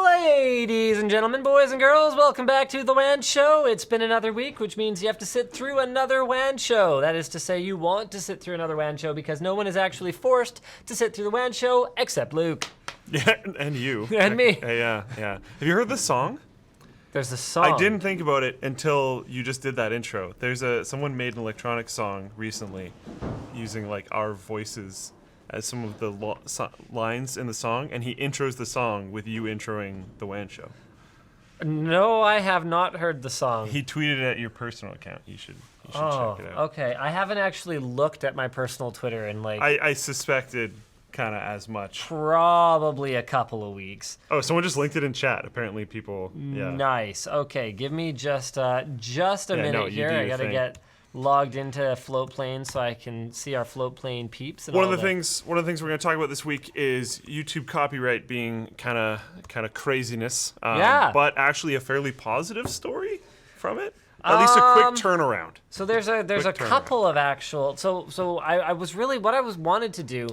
Ladies and gentlemen, boys and girls, welcome back to the WAN Show. It's been another week, which means you have to sit through another WAN Show. That is to say, you want to sit through another WAN Show because no one is actually forced to sit through the WAN Show except Luke. Yeah, and you. And me. Yeah. Have you heard the song? There's a song. I didn't think about it until you just did that intro. Someone made an electronic song recently using like our voices as some of the lines in the song, and he intros the song with you introing the WAN Show. No, I have not heard the song. He tweeted it at your personal account. You should check it out. Okay. I haven't actually looked at my personal Twitter in like... I suspected kind of as much. Probably a couple of weeks. Oh, someone just linked it in chat. Apparently people, yeah. Nice. Okay, give me just a minute here. I gotta get logged into Floatplane so I can see our Floatplane peeps. And one of the things we're going to talk about this week is YouTube copyright being kind of craziness. Yeah. But actually a fairly positive story from it. At least a quick turnaround. So there's a couple of actual. So I was really what I wanted to do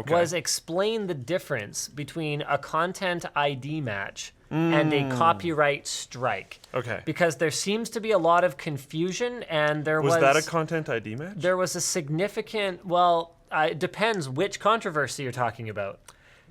was explain the difference between a content ID match and a copyright strike. Okay. Because there seems to be a lot of confusion, and was that a content ID match? There was a significant. Well, it depends which controversy you're talking about.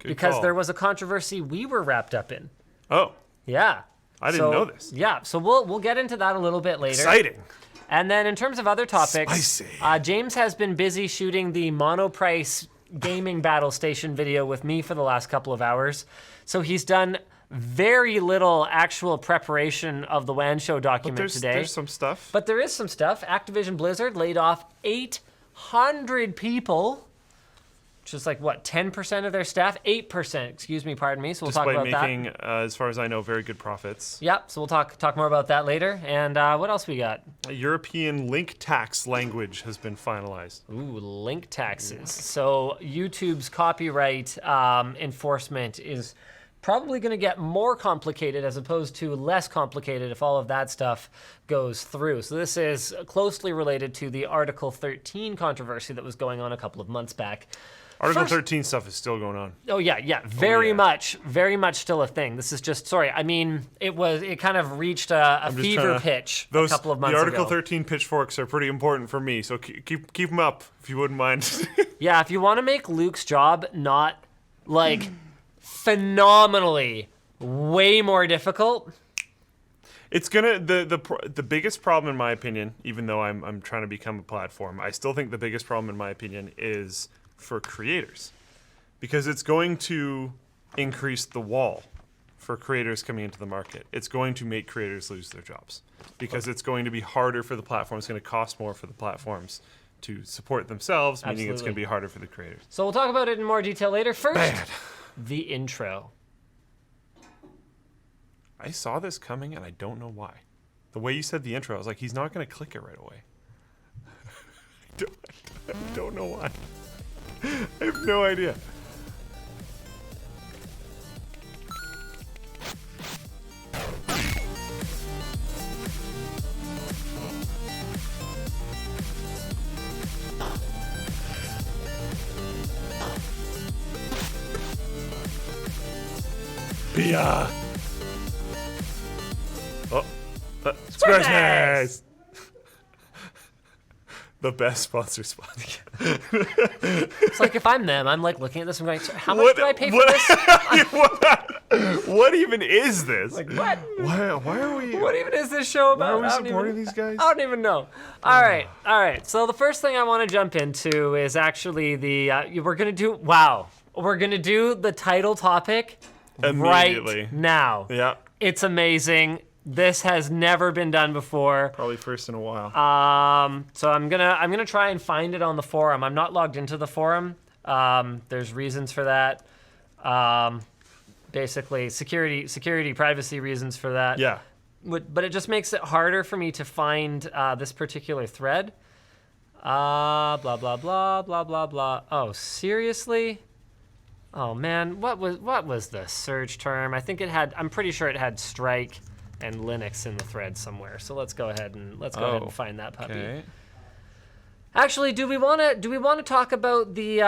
Good call. There was a controversy we were wrapped up in. Oh. Yeah. I didn't know this. Yeah, so we'll get into that a little bit later. Exciting. And then in terms of other topics, spicy. James has been busy shooting the Monoprice gaming battle station video with me for the last couple of hours. So he's done very little actual preparation of the WAN Show document today. There's some stuff. But there is some stuff. Activision Blizzard laid off 800 people. Which is like, what, 10% of their staff? 8%, pardon me. So we'll talk about that. Despite making, as far as I know, very good profits. Yep, so we'll talk more about that later. And what else we got? A European link tax language has been finalized. Ooh, link taxes. So YouTube's copyright enforcement is probably going to get more complicated as opposed to less complicated if all of that stuff goes through. So this is closely related to the Article 13 controversy that was going on a couple of months back. Article 13 stuff is still going on. Oh yeah, very much still a thing. This is just, it kind of reached a fever pitch a couple of months ago. The Article 13 pitchforks are pretty important for me, so keep them up if you wouldn't mind. Yeah, if you want to make Luke's job not like phenomenally way more difficult. It's gonna the biggest problem in my opinion, even though I'm trying to become a platform, I still think the biggest problem in my opinion is for creators, because it's going to increase the wall for creators coming into the market. It's going to make creators lose their jobs because it's going to be harder for the platforms. It's going to cost more for the platforms to support themselves, meaning it's going to be harder for the creators. So we'll talk about it in more detail later. First, the intro. I saw this coming and I don't know why. The way you said the intro, I was like, he's not going to click it right away. I don't know why. I have no idea. Pia. Oh, Squarespace. The best sponsor spot. It's like if I'm them, I'm like looking at this and going, how much do I pay for this? What even is this? Like, what? Why are we? What even is this show about? Why are we supporting these guys? I don't even know. All right. So the first thing I want to jump into is actually we're gonna do the title topic immediately right now. Yeah. It's amazing. This has never been done before. Probably first in a while. So I'm gonna try and find it on the forum. I'm not logged into the forum. There's reasons for that. Basically, security, privacy reasons for that. Yeah. But it just makes it harder for me to find this particular thread. Blah blah blah blah blah blah. Oh, seriously? Oh man, what was the search term? I'm pretty sure it had strike and Linux in the thread somewhere. So let's go ahead and find that puppy. Okay. Actually, do we want to talk about the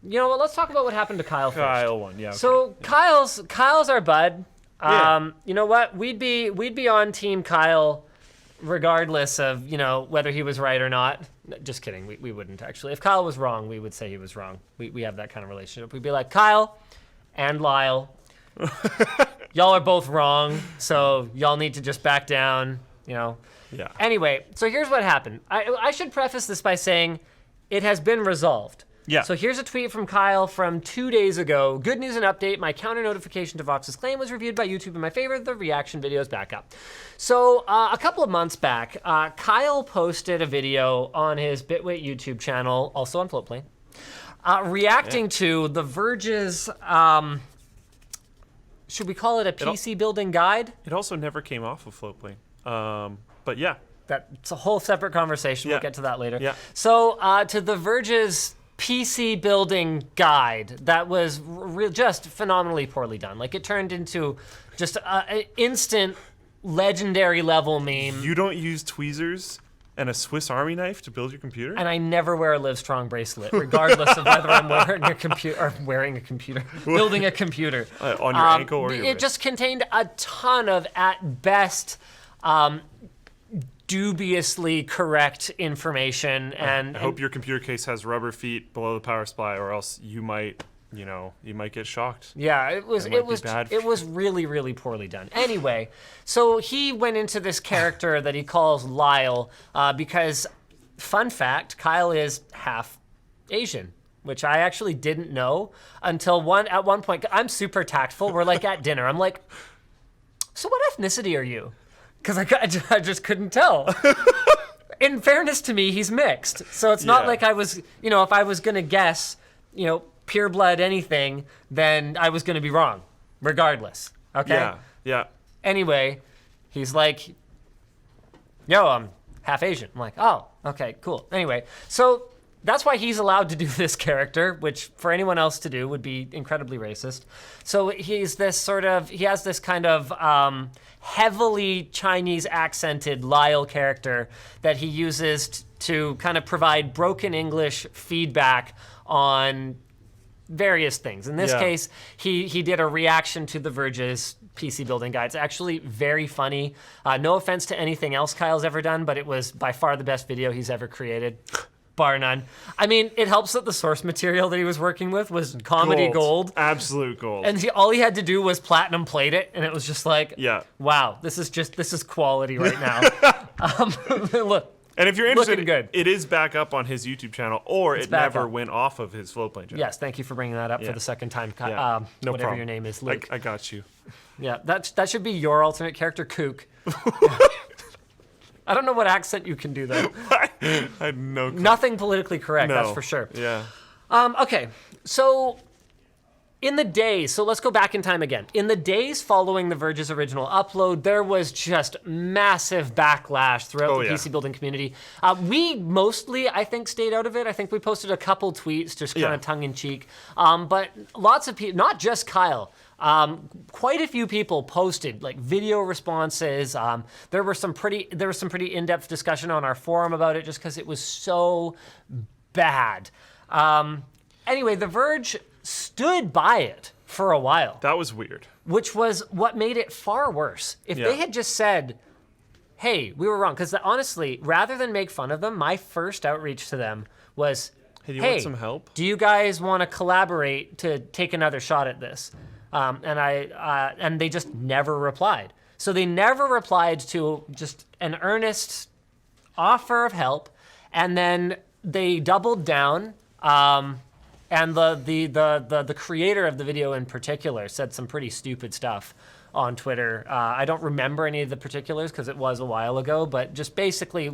You know what? Let's talk about what happened to Kyle first. Kyle won, yeah. Okay. So Kyle's our bud. Yeah. You know what? We'd be on Team Kyle, regardless of whether he was right or not. Just kidding. We wouldn't actually. If Kyle was wrong, we would say he was wrong. We have that kind of relationship. We'd be like, Kyle and Lyle, y'all are both wrong, so y'all need to just back down. Yeah. Anyway, so here's what happened. I should preface this by saying it has been resolved. Yeah. So here's a tweet from Kyle from 2 days ago. Good news and update. My counter notification to Vox's claim was reviewed by YouTube in my favor. The reaction video is back up. So a couple of months back, Kyle posted a video on his Bitwit YouTube channel, also on Floatplane, reacting to the Verge's, should we call it a PC building guide? It also never came off of Floatplane. But yeah. That's a whole separate conversation. We'll get to that later. Yeah. So to the Verge's PC building guide that was just phenomenally poorly done. Like, it turned into just an instant legendary level meme. You don't use tweezers and a Swiss Army knife to build your computer? And I never wear a Livestrong bracelet, regardless of whether I'm building a computer. On your ankle or your It just contained a ton of, at best, dubiously correct information. And I hope your computer case has rubber feet below the power supply, or else you might get shocked. Yeah, it was really, really poorly done. Anyway, so he went into this character that he calls Lyle because, fun fact, Kyle is half Asian, which I actually didn't know until at one point. I'm super tactful. We're like at dinner. I'm like, so what ethnicity are you? Because I just couldn't tell. In fairness to me, he's mixed. So it's not like I was, if I was going to guess, pure blood anything, then I was going to be wrong, regardless. Okay? Yeah. Anyway, he's like, yo, I'm half Asian. I'm like, oh, okay, cool. Anyway, so that's why he's allowed to do this character, which for anyone else to do would be incredibly racist. So he has this kind of heavily Chinese accented Lyle character that he uses to kind of provide broken English feedback on various things. In this case, he did a reaction to the Verge's PC building guide. It's actually very funny. No offense to anything else Kyle's ever done, but it was by far the best video he's ever created. Bar none. I mean, it helps that the source material that he was working with was comedy gold. Absolute gold. And all he had to do was platinum plate it, and it was just like, wow, this is quality right now. Look. And if you're interested, it is back up on his YouTube channel, or it never went off of his Floatplane channel. Yes, thank you for bringing that up for the second time. No whatever problem. Your name is, Luke. I got you. Yeah, that should be your alternate character, Kook. I don't know what accent you can do, though. I had no clue. Nothing politically correct, that's for sure. Yeah. Okay, so in the days, so let's go back in time again. In the days following the Verge's original upload, there was just massive backlash throughout the PC building community. We mostly, I think, stayed out of it. I think we posted a couple tweets, just kind of tongue-in-cheek. But lots of people, not just Kyle, quite a few people posted like video responses. There was some pretty in-depth discussion on our forum about it just because it was so bad. Anyway, The Verge stood by it for a while. That was weird. Which was what made it far worse. If they had just said, hey, we were wrong, because honestly, rather than make fun of them, my first outreach to them was, hey, do you want some help? Do you guys want to collaborate to take another shot at this? And they just never replied. So they never replied to just an earnest offer of help, and then they doubled down. And the creator of the video in particular said some pretty stupid stuff on Twitter. I don't remember any of the particulars because it was a while ago, but just basically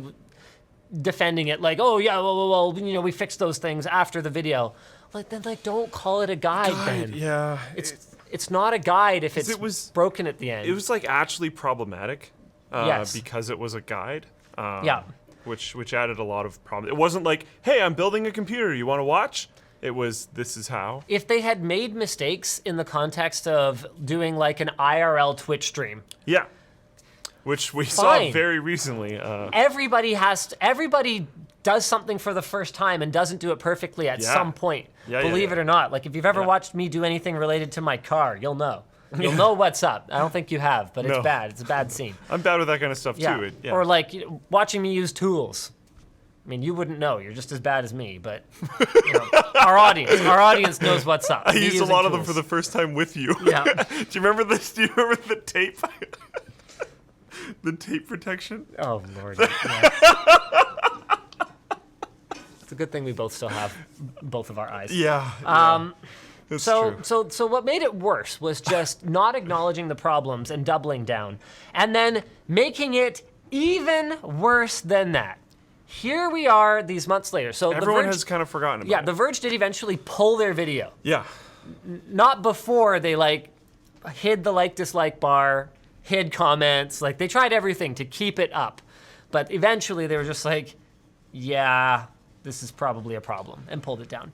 defending it like, oh yeah, well, we fixed those things after the video. Then don't call it a guide, then. Yeah. It's not a guide if it was broken at the end. It was like actually problematic because it was a guide. Which added a lot of problems. It wasn't like, hey, I'm building a computer, you want to watch? It was, this is how. If they had made mistakes in the context of doing like an IRL Twitch stream. Yeah. Which we saw very recently. Everybody does something for the first time and doesn't do it perfectly at some point. Believe it or not. Like if you've ever watched me do anything related to my car, you'll know. You'll know what's up. I don't think you have, but it's bad. It's a bad scene. I'm bad with that kind of stuff too. Or like watching me use tools. I mean, you wouldn't know. You're just as bad as me, but our audience knows what's up. I used a lot of them for the first time with you. Yeah. Do you remember this? Do you remember the tape? The tape protection? Oh, Lord. Yeah. It's a good thing we both still have both of our eyes. Yeah. That's true. So what made it worse was just not acknowledging the problems and doubling down, and then making it even worse than that. Here we are these months later. So everyone has kind of forgotten about it. Yeah, The Verge did eventually pull their video. Yeah. Not before they hid the like-dislike bar, hid comments. Like they tried everything to keep it up. But eventually they were just like, yeah, this is probably a problem, and pulled it down.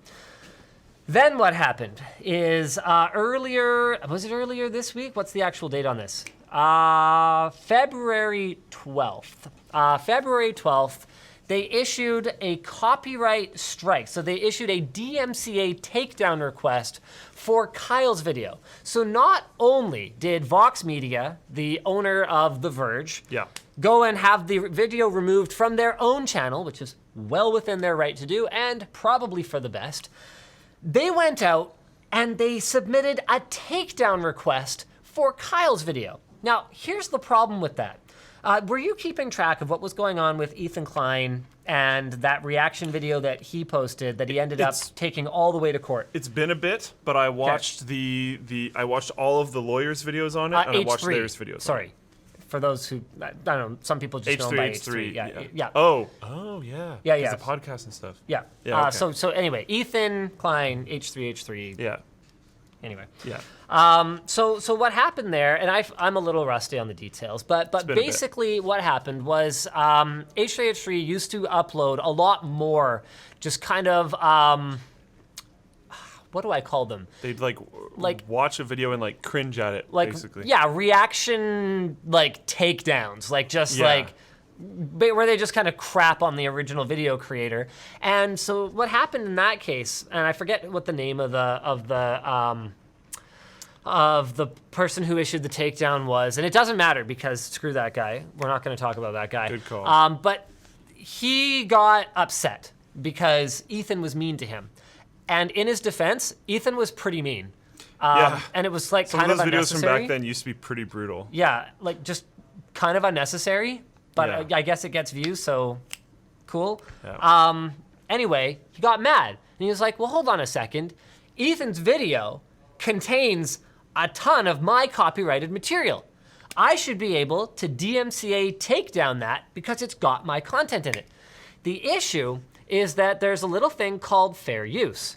Then what happened is earlier this week? What's the actual date on this? February 12th. February 12th, they issued a copyright strike. So they issued a DMCA takedown request for Kyle's video. So not only did Vox Media, the owner of The Verge, go and have the video removed from their own channel, which is well within their right to do, and probably for the best, they went out and they submitted a takedown request for Kyle's video. Now, here's the problem with that. Were you keeping track of what was going on with Ethan Klein and that reaction video that he posted that he ended up taking all the way to court? It's been a bit, but I watched I watched all of the lawyers' videos on it, and I watched theirs videos. Sorry. For those who, I don't know, some people just know him by H3. Yeah. Oh, yeah. Yeah. It's a podcast and stuff. Yeah. Okay. So anyway, Ethan Klein, H3. Yeah. Anyway. Yeah. So what happened there, and I'm a little rusty on the details, but basically what happened was H3 used to upload a lot more just kind of, what do I call them? They'd like watch a video and like cringe at it, basically. Yeah, reaction takedowns, where they just kind of crap on the original video creator. And so what happened in that case, and I forget what the name of the person who issued the takedown was, and it doesn't matter because screw that guy. We're not going to talk about that guy. Good call. But he got upset because Ethan was mean to him. And in his defense, Ethan was pretty mean. And it was Some kind of of those videos from unnecessary. back then used to be pretty brutal. Yeah, just kind of unnecessary, but I guess it gets views, so cool. Yeah. Anyway, he got mad, and he was like, well, hold on a second. Ethan's video contains a ton of my copyrighted material. I should be able to DMCA take down that because it's got my content in it. The issue is that there's a little thing called fair use.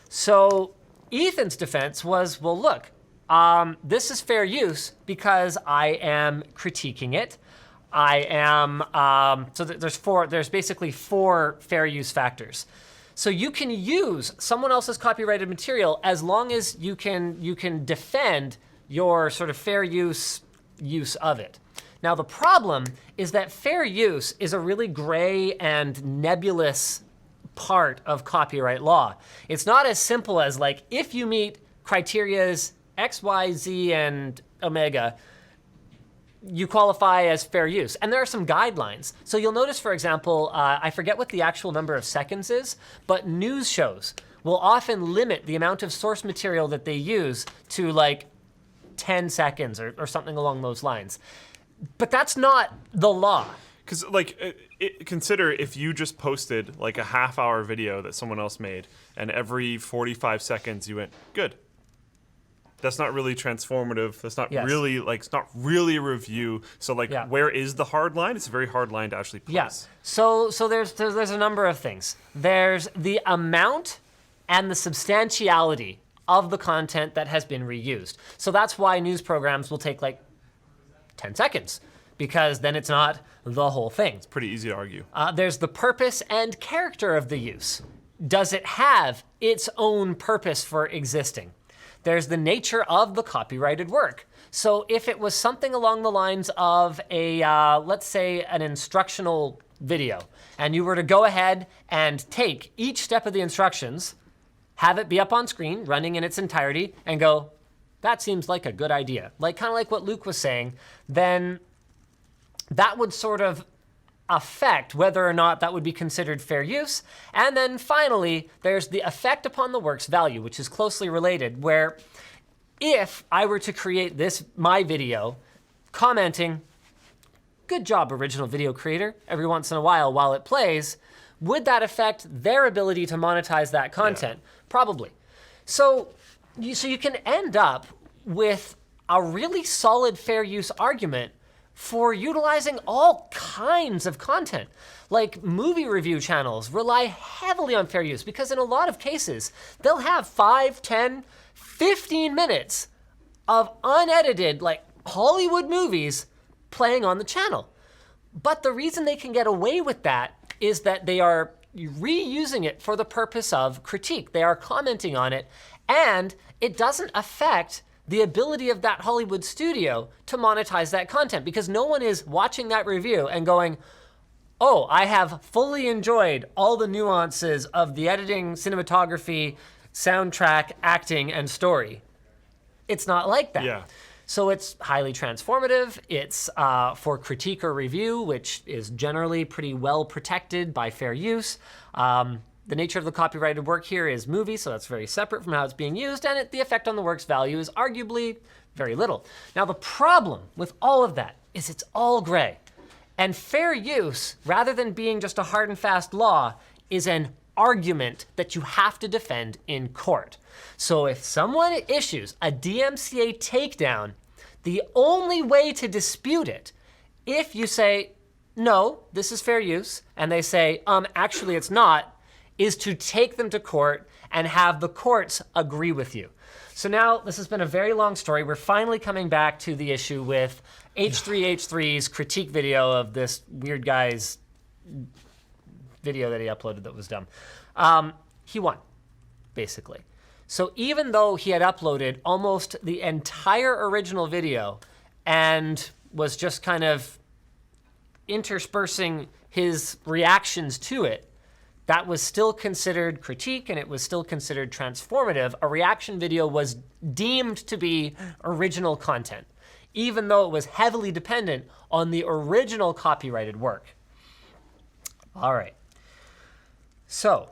So Ethan's defense was, well, look, this is fair use because I am critiquing it. I am, so there's basically four fair use factors. So you can use someone else's copyrighted material as long as you can defend your sort of fair use of it. Now, the problem is that fair use is a really gray and nebulous part of copyright law. It's not as simple as if you meet criterias X, Y, Z, and omega, you qualify as fair use. And there are some guidelines. So you'll notice, for example, I forget what the actual number of seconds is, but news shows will often limit the amount of source material that they use to 10 seconds or something along those lines. But that's not the law. Because, consider if you just posted, a half-hour video that someone else made, and every 45 seconds you went, good. That's not really transformative. That's not really, it's not really a review. So, where is the hard line? It's a very hard line to actually place. Yeah. So there's a number of things. There's the amount and the substantiality of the content that has been reused. So that's why news programs will take, 10 seconds, because then it's not the whole thing. It's pretty easy to argue. There's the purpose and character of the use. Does it have its own purpose for existing? There's the nature of the copyrighted work. So if it was something along the lines of let's say an instructional video, and you were to go ahead and take each step of the instructions have it be up on screen, running in its entirety, and go, that seems like a good idea. Like kind of like what Luke was saying, then that would sort of affect whether or not that would be considered fair use. And then finally, there's the effect upon the work's value, which is closely related, where if I were to create my video, commenting, good job, original video creator, every once in a while it plays, would that affect their ability to monetize that content? Yeah. Probably. So you can end up with a really solid fair use argument for utilizing all kinds of content. Like movie review channels rely heavily on fair use because in a lot of cases, they'll have 5, 10, 15 minutes of unedited, like Hollywood movies playing on the channel. But the reason they can get away with that is that they are reusing it for the purpose of critique. They are commenting on it, and it doesn't affect the ability of that Hollywood studio to monetize that content because no one is watching that review and going, oh, I have fully enjoyed all the nuances of the editing, cinematography, soundtrack, acting, and story. It's not like that. Yeah. So it's highly transformative. It's for critique or review, which is generally pretty well protected by fair use. The nature of the copyrighted work here is movie, so that's very separate from how it's being used, and the effect on the work's value is arguably very little. Now, the problem with all of that is it's all gray. And fair use, rather than being just a hard and fast law, is an argument that you have to defend in court. So if someone issues a DMCA takedown, the only way to dispute it, if you say, no, this is fair use, and they say, actually it's not, is to take them to court and have the courts agree with you. So now, this has been a very long story. We're finally coming back to the issue with H3H3's critique video of this weird guy's video that he uploaded that was dumb. He won, basically. So even though he had uploaded almost the entire original video and was just kind of interspersing his reactions to it, that was still considered critique and it was still considered transformative. A reaction video was deemed to be original content, even though it was heavily dependent on the original copyrighted work. All right. So,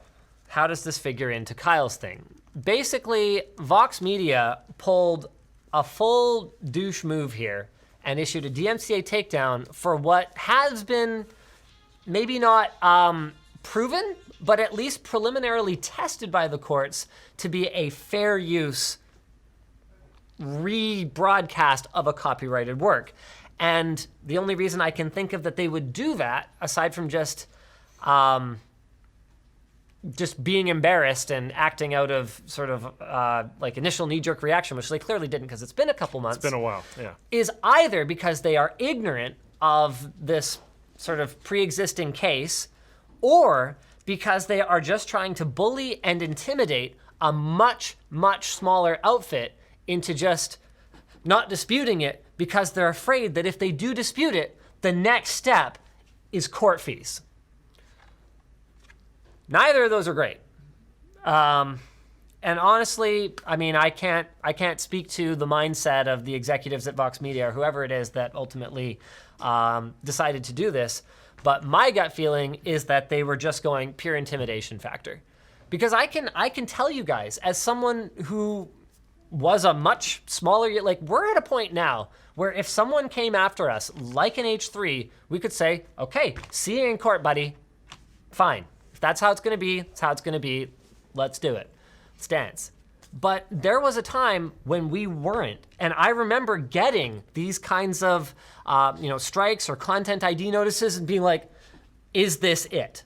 how does this figure into Kyle's thing? Basically, Vox Media pulled a full douche move here and issued a DMCA takedown for what has been maybe not proven, but at least preliminarily tested by the courts to be a fair use rebroadcast of a copyrighted work. And the only reason I can think of that they would do that, aside from just being embarrassed and acting out of sort of like initial knee-jerk reaction, which they clearly didn't because it's been a couple months. It's been a while, yeah. Is either because they are ignorant of this sort of pre-existing case, or because they are just trying to bully and intimidate a much, much smaller outfit into just not disputing it because they're afraid that if they do dispute it, the next step is court fees. Neither of those are great. And honestly, I mean, I can't speak to the mindset of the executives at Vox Media or whoever it is that ultimately decided to do this. But my gut feeling is that they were just going pure intimidation factor. Because I can tell you guys, as someone who was a much smaller, like we're at a point now where if someone came after us like an H3, we could say, okay, see you in court, buddy. Fine. If that's how it's gonna be, it's how it's gonna be. Let's do it. Let's dance. But there was a time when we weren't. And I remember getting these kinds of strikes or content ID notices and being like, is this it?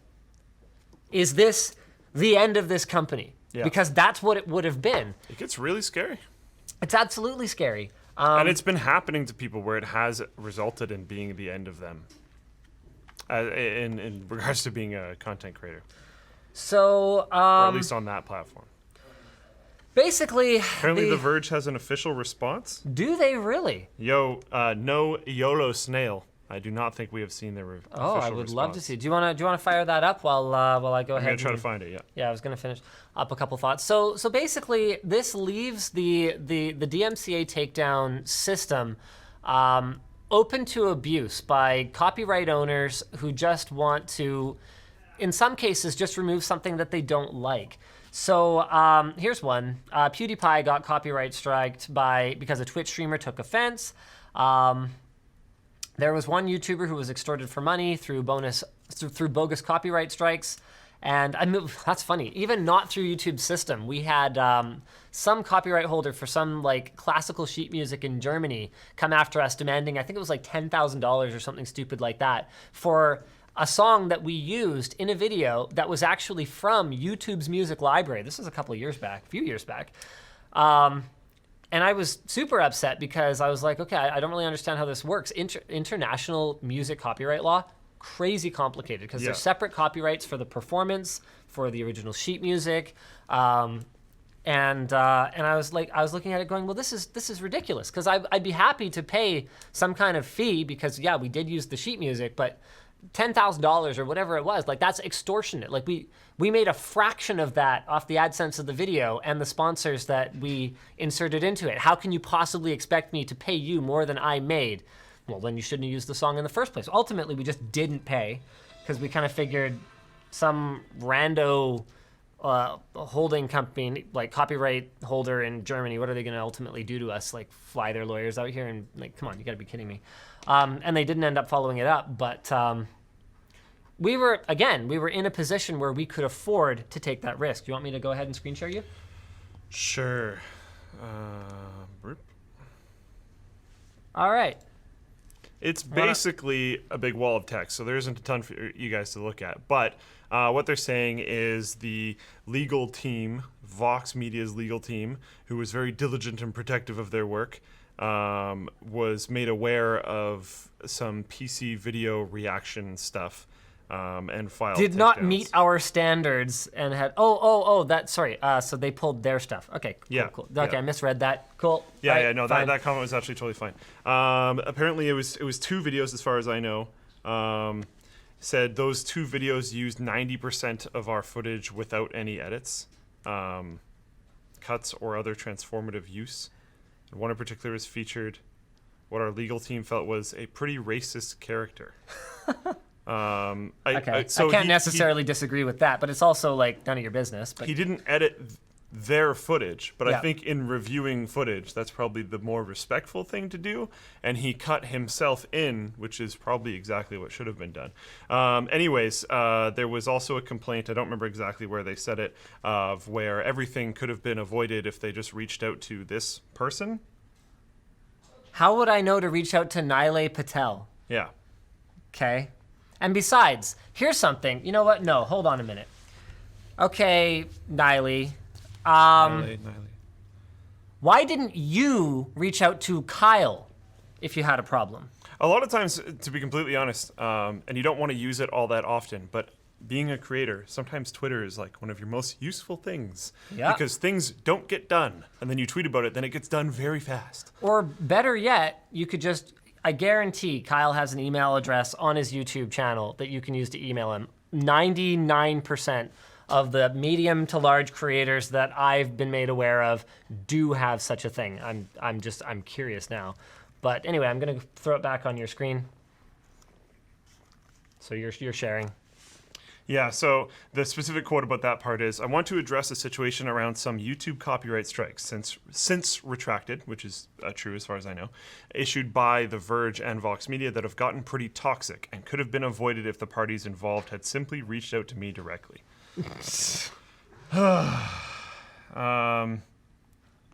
Is this the end of this company? Yeah. Because that's what it would have been. It gets really scary. It's absolutely scary. And it's been happening to people where it has resulted in being the end of them in regards to being a content creator. So, or at least on that platform. Basically, apparently the Verge has an official response. Do they really? No YOLO snail. I do not think we have seen their official Oh, I would response. love to see. Do you want to fire that up while I go I'm ahead? gonna try to find it. Yeah. Yeah, I was gonna finish up a couple thoughts. So basically, this leaves the DMCA takedown system open to abuse by copyright owners who just want to, in some cases, just remove something that they don't like. So here's one. PewDiePie got copyright striked because a Twitch streamer took offense. There was one YouTuber who was extorted for money through bogus copyright strikes. And that's funny. Even not through YouTube's system, we had some copyright holder for some like classical sheet music in Germany come after us, demanding, I think it was like $10,000 or something stupid like that, for a song that we used in a video that was actually from YouTube's music library. This was a few years back. And I was super upset because I was like, okay, I don't really understand how this works. International music copyright law, crazy complicated because there's separate copyrights for the performance, for the original sheet music. And I was looking at it going, well, this is ridiculous, because I'd be happy to pay some kind of fee because, yeah, we did use the sheet music, but $10,000 or whatever it was, like, that's extortionate. Like, we made a fraction of that off the AdSense of the video and the sponsors that we inserted into it. How can you possibly expect me to pay you more than I made? Well, then you shouldn't have used the song in the first place. Ultimately, we just didn't pay because we kind of figured some rando holding company, like copyright holder in Germany, what are they going to ultimately do to us? Like, fly their lawyers out here and, like, come on, you got to be kidding me. And they didn't end up following it up, but we were in a position where we could afford to take that risk. Do you want me to go ahead and screen share you? Sure. All right. It's basically a big wall of text, so there isn't a ton for you guys to look at. But what they're saying is the legal team, Vox Media's legal team, who was very diligent and protective of their work, was made aware of some PC video reaction stuff and filed Did not takedowns. meet our standards and had so they pulled their stuff. Okay, cool. Okay, I misread that. Cool. Yeah, right, that comment was actually totally fine. Apparently it was 2 videos as far as I know. Said those 2 videos used 90% of our footage without any edits, cuts, or other transformative use. And one in particular is featured what our legal team felt was a pretty racist character. I can't necessarily disagree with that, but it's also like none of your business. But he didn't edit their footage, but Yeah. I think in reviewing footage, that's probably the more respectful thing to do. And he cut himself in, which is probably exactly what should have been done. Anyways, there was also a complaint, I don't remember exactly where they said it, of where everything could have been avoided if they just reached out to this person. how would I know to reach out to Nile Patel? Yeah. Okay. And besides, here's something. You know what? No, hold on a minute. Okay, Nile. Why didn't you reach out to Kyle if you had a problem? A lot of times, to be completely honest, and you don't want to use it all that often, but being a creator, sometimes Twitter is like one of your most useful things. Yeah. Because things don't get done, and then you tweet about it, then it gets done very fast. Or better yet, you could just, I guarantee Kyle has an email address on his YouTube channel that you can use to email him. 99% of the medium to large creators that I've been made aware of do have such a thing. I'm curious now. But anyway, I'm gonna throw it back on your screen. So you're sharing. Yeah, so the specific quote about that part is, I want to address a situation around some YouTube copyright strikes, since retracted, which is true as far as I know, issued by The Verge and Vox Media that have gotten pretty toxic and could have been avoided if the parties involved had simply reached out to me directly.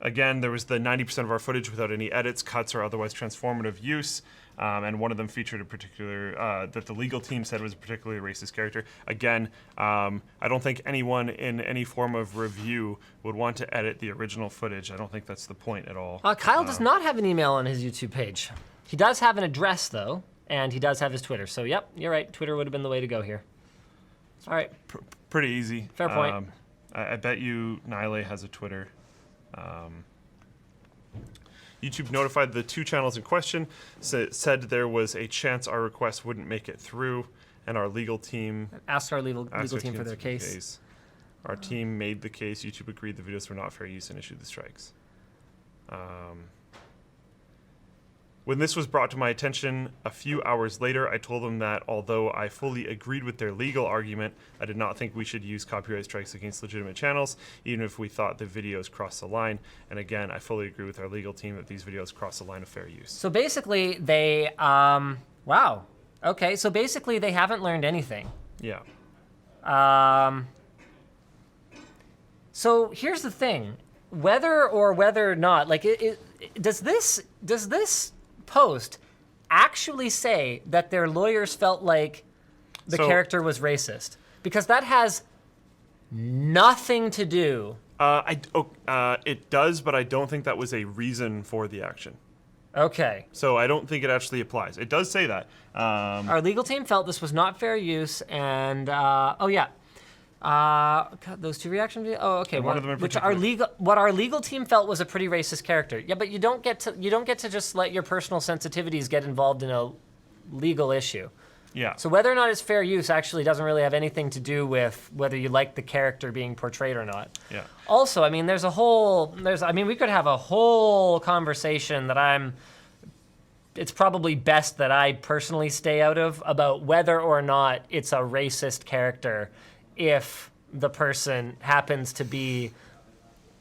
Again, there was the 90% of our footage without any edits, cuts, or otherwise transformative use. And one of them featured a particular, that the legal team said was a particularly racist character. Again, I don't think anyone in any form of review would want to edit the original footage. I don't think that's the point at all. Kyle does not have an email on his YouTube page. He does have an address, though, and he does have his Twitter. So, yep, you're right. Twitter would have been the way to go here. All right. Pretty easy. Fair point. YouTube notified the 2 channels in question, said there was a chance our request wouldn't make it through, and our legal team Asked our legal team for their the case. Our team made the case. YouTube agreed the videos were not fair use and issued the strikes. When this was brought to my attention a few hours later, I told them that although I fully agreed with their legal argument, I did not think we should use copyright strikes against legitimate channels, even if we thought the videos crossed the line. And again, I fully agree with our legal team that these videos cross the line of fair use. So basically, they, wow. Okay, so basically they haven't learned anything. Yeah. So here's the thing. Whether or not, like, does this post actually say that their lawyers felt like the character was racist? Because that has nothing to do. It does, but I don't think that was a reason for the action. Okay. So I don't think it actually applies. It does say that. Our legal team felt this was not fair use, and oh yeah. God, those 2 reaction videos. Oh, okay. One of them in particular. What our legal team felt was a pretty racist character. Yeah, but you don't get to just let your personal sensitivities get involved in a legal issue. Yeah. So whether or not it's fair use actually doesn't really have anything to do with whether you like the character being portrayed or not. Yeah. Also, I mean, we could have a whole conversation that it's probably best that I personally stay out of about whether or not it's a racist character if the person happens to be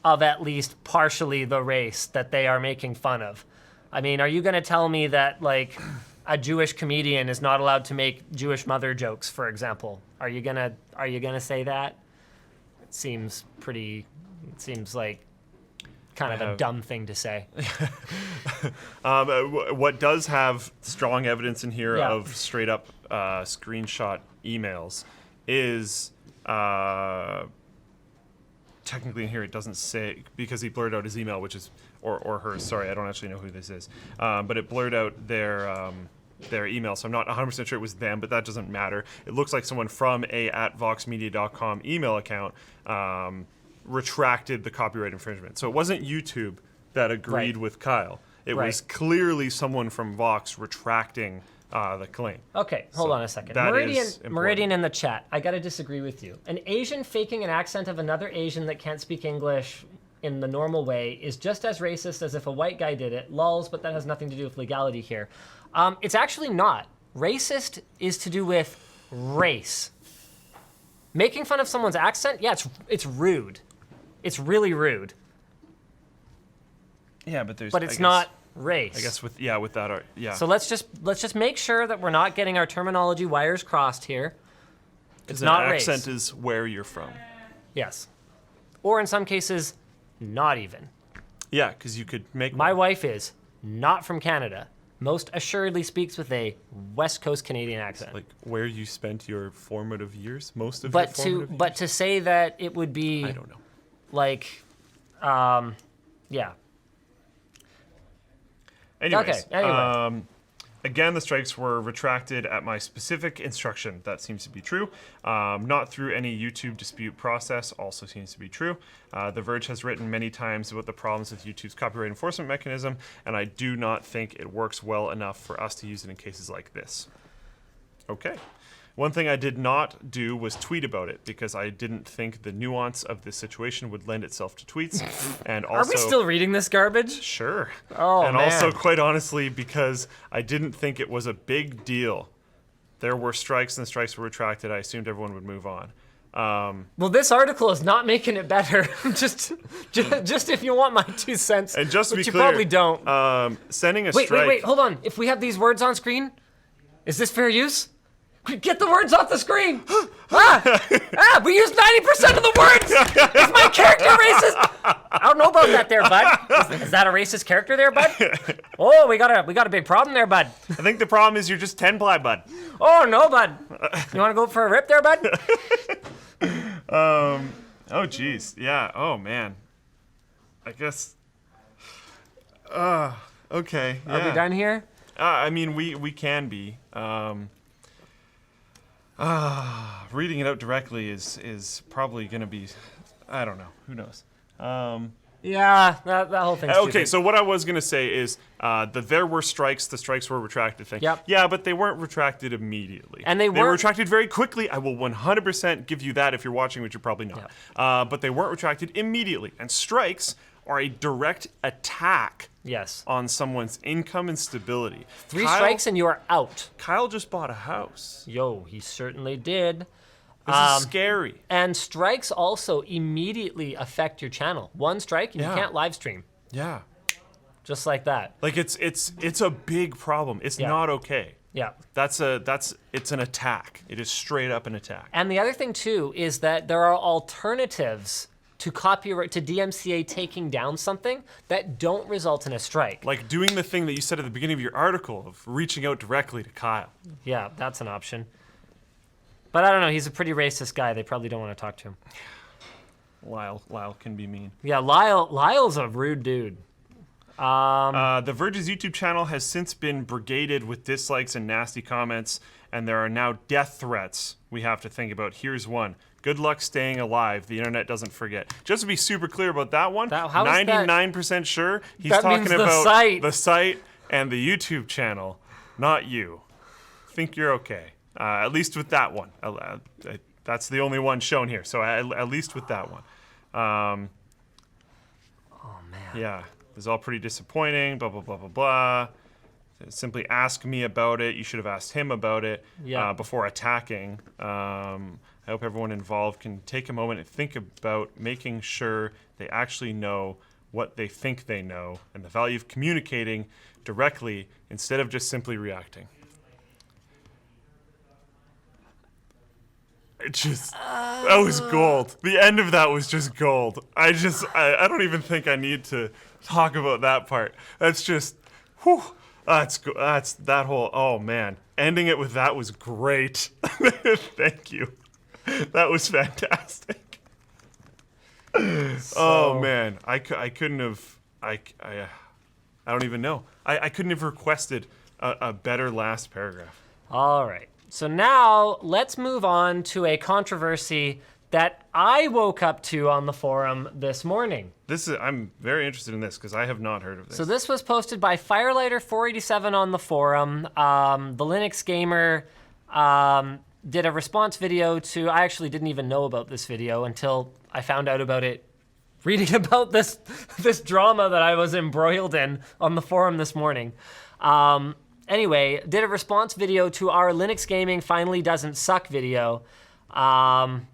of at least partially the race that they are making fun of. I mean, are you going to tell me that, like, a Jewish comedian is not allowed to make Jewish mother jokes, for example? Are you gonna say that? It seems like kind of a dumb thing to say. What does have strong evidence in here Yeah. of straight up screenshot emails is technically in here it doesn't say, because he blurred out his email, which is or hers. Sorry, I don't actually know who this is, but it blurred out their email, so I'm not 100% sure it was them, but that doesn't matter. It looks like someone from @voxmedia.com email account retracted the copyright infringement. So it wasn't YouTube that agreed with Kyle. It was clearly someone from Vox retracting the claim. Okay, hold on a second. Meridian in the chat. I gotta disagree with you. An Asian faking an accent of another Asian that can't speak English in the normal way is just as racist as if a white guy did it. Lols, but that has nothing to do with legality here. It's actually not. Racist is to do with race. Making fun of someone's accent, yeah, it's rude. It's really rude. Yeah, but it's not race. I guess with that, yeah. So let's just make sure that we're not getting our terminology wires crossed here. It's not race. Accent is where you're from. Yes. Or in some cases, not even. Yeah, because you could make... My wife is not from Canada. Most assuredly speaks with a West Coast Canadian accent. Like where you spent your formative years, most of your formative years? But to say that it would be... I don't know. Like, yeah. Anyways, okay, anyway. Again, the strikes were retracted at my specific instruction. That seems to be true. Not through any YouTube dispute process, also seems to be true. The Verge has written many times about the problems with YouTube's copyright enforcement mechanism, and I do not think it works well enough for us to use it in cases like this. Okay. One thing I did not do was tweet about it, because I didn't think the nuance of this situation would lend itself to tweets. And also, are we still reading this garbage? Sure. Oh, and man. also, quite honestly, because I didn't think it was a big deal. There were strikes, and the strikes were retracted. I assumed everyone would move on. Well, this article is not making it better. just if you want my 2 cents, and just to which be you clear, probably don't. Sending a wait, strike... Wait, hold on. If we have these words on screen, is this fair use? Get the words off the screen! We used 90% of the words! Is my character racist? I don't know about that there, bud. Is that a racist character there, bud? Oh, we got a big problem there, bud. I think the problem is you're just 10 ply, bud. Oh, no, bud. You want to go for a rip there, bud? Oh, jeez. Yeah. Oh, man. I guess... okay. Yeah. Are we done here? I mean, we can be. Reading it out directly is probably going to be... I don't know. Who knows? Yeah, that whole thing's Okay, stupid. so what I was going to say is that there were strikes, the strikes were retracted thing. Yep. Yeah, but they weren't retracted immediately. And they were weren't- retracted very quickly. I will 100% give you that if you're watching, which you're probably not. But they weren't retracted immediately. And strikes are a direct attack Yes. on someone's income and stability. 3 strikes and you're out. Kyle just bought a house. Yo, he certainly did. This is scary. And strikes also immediately affect your channel. 1 strike and you Yeah. can't live stream. Yeah. Just like that. Like it's a big problem. It's not okay. Yeah. It's an attack. It is straight up an attack. And the other thing too is that there are alternatives to copyright to DMCA taking down something that don't result in a strike. Like doing the thing that you said at the beginning of your article of reaching out directly to Kyle. Yeah, that's an option. But I don't know, he's a pretty racist guy. They probably don't want to talk to him. Lyle can be mean. Yeah, Lyle's a rude dude. The Verge's YouTube channel has since been brigaded with dislikes and nasty comments, and there are now death threats we have to think about. Here's one. Good luck staying alive. The internet doesn't forget. Just to be super clear about that one, How is that- 99% sure he's That talking means the about site. the site and the YouTube channel, not you. Think you're okay. At least with that one. That's the only one shown here, so at least with that one. Oh man. Yeah, it was all pretty disappointing, blah, blah, blah, blah, blah. Simply ask me about it. You should have asked him about it before attacking. I hope everyone involved can take a moment and think about making sure they actually know what they think they know and the value of communicating directly instead of just simply reacting. That was gold. The end of that was just gold. I don't even think I need to talk about that part. That's just, whew. That's that whole, oh man. Ending it with that was great. Thank you. That was fantastic. Oh man, I couldn't have, I don't even know. I couldn't have requested a better last paragraph. All right. So now let's move on to a controversy that I woke up to on the forum this morning. I'm very interested in this because I have not heard of this. So this was posted by Firelighter487 on the forum. The Linux Gamer did a response video to, I actually didn't even know about this video until I found out about it reading about this drama that I was embroiled in on the forum this morning. Anyway, did a response video to our Linux Gaming Finally Doesn't Suck video. And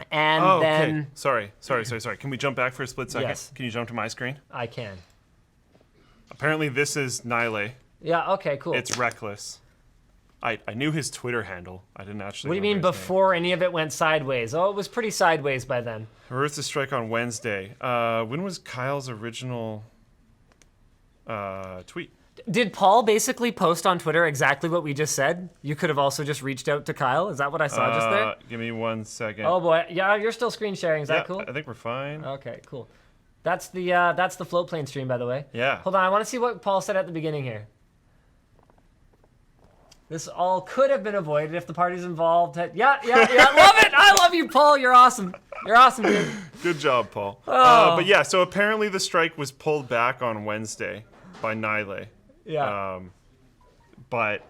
then... Okay. Sorry. Can we jump back for a split second? Yes. Can you jump to my screen? I can. Apparently this is Nile. Yeah, okay, cool. It's Reckless. I knew his Twitter handle. I didn't actually What do you mean remember his name. before any of it went sideways? Oh, it was pretty sideways by then. Reverse the strike on Wednesday. When was Kyle's original tweet? Did Paul basically post on Twitter exactly what we just said? You could have also just reached out to Kyle. Is that what I saw just there? Give me 1 second. Oh boy, yeah, you're still screen sharing. Is that cool? I think we're fine. Okay, cool. That's the float plane stream, by the way. Yeah. Hold on, I want to see what Paul said at the beginning here. This all could have been avoided if the parties involved had... Yeah, love it! I love you, Paul. You're awesome. You're awesome, dude. Good job, Paul. Oh. But yeah, so apparently the strike was pulled back on Wednesday by Nile. Yeah. But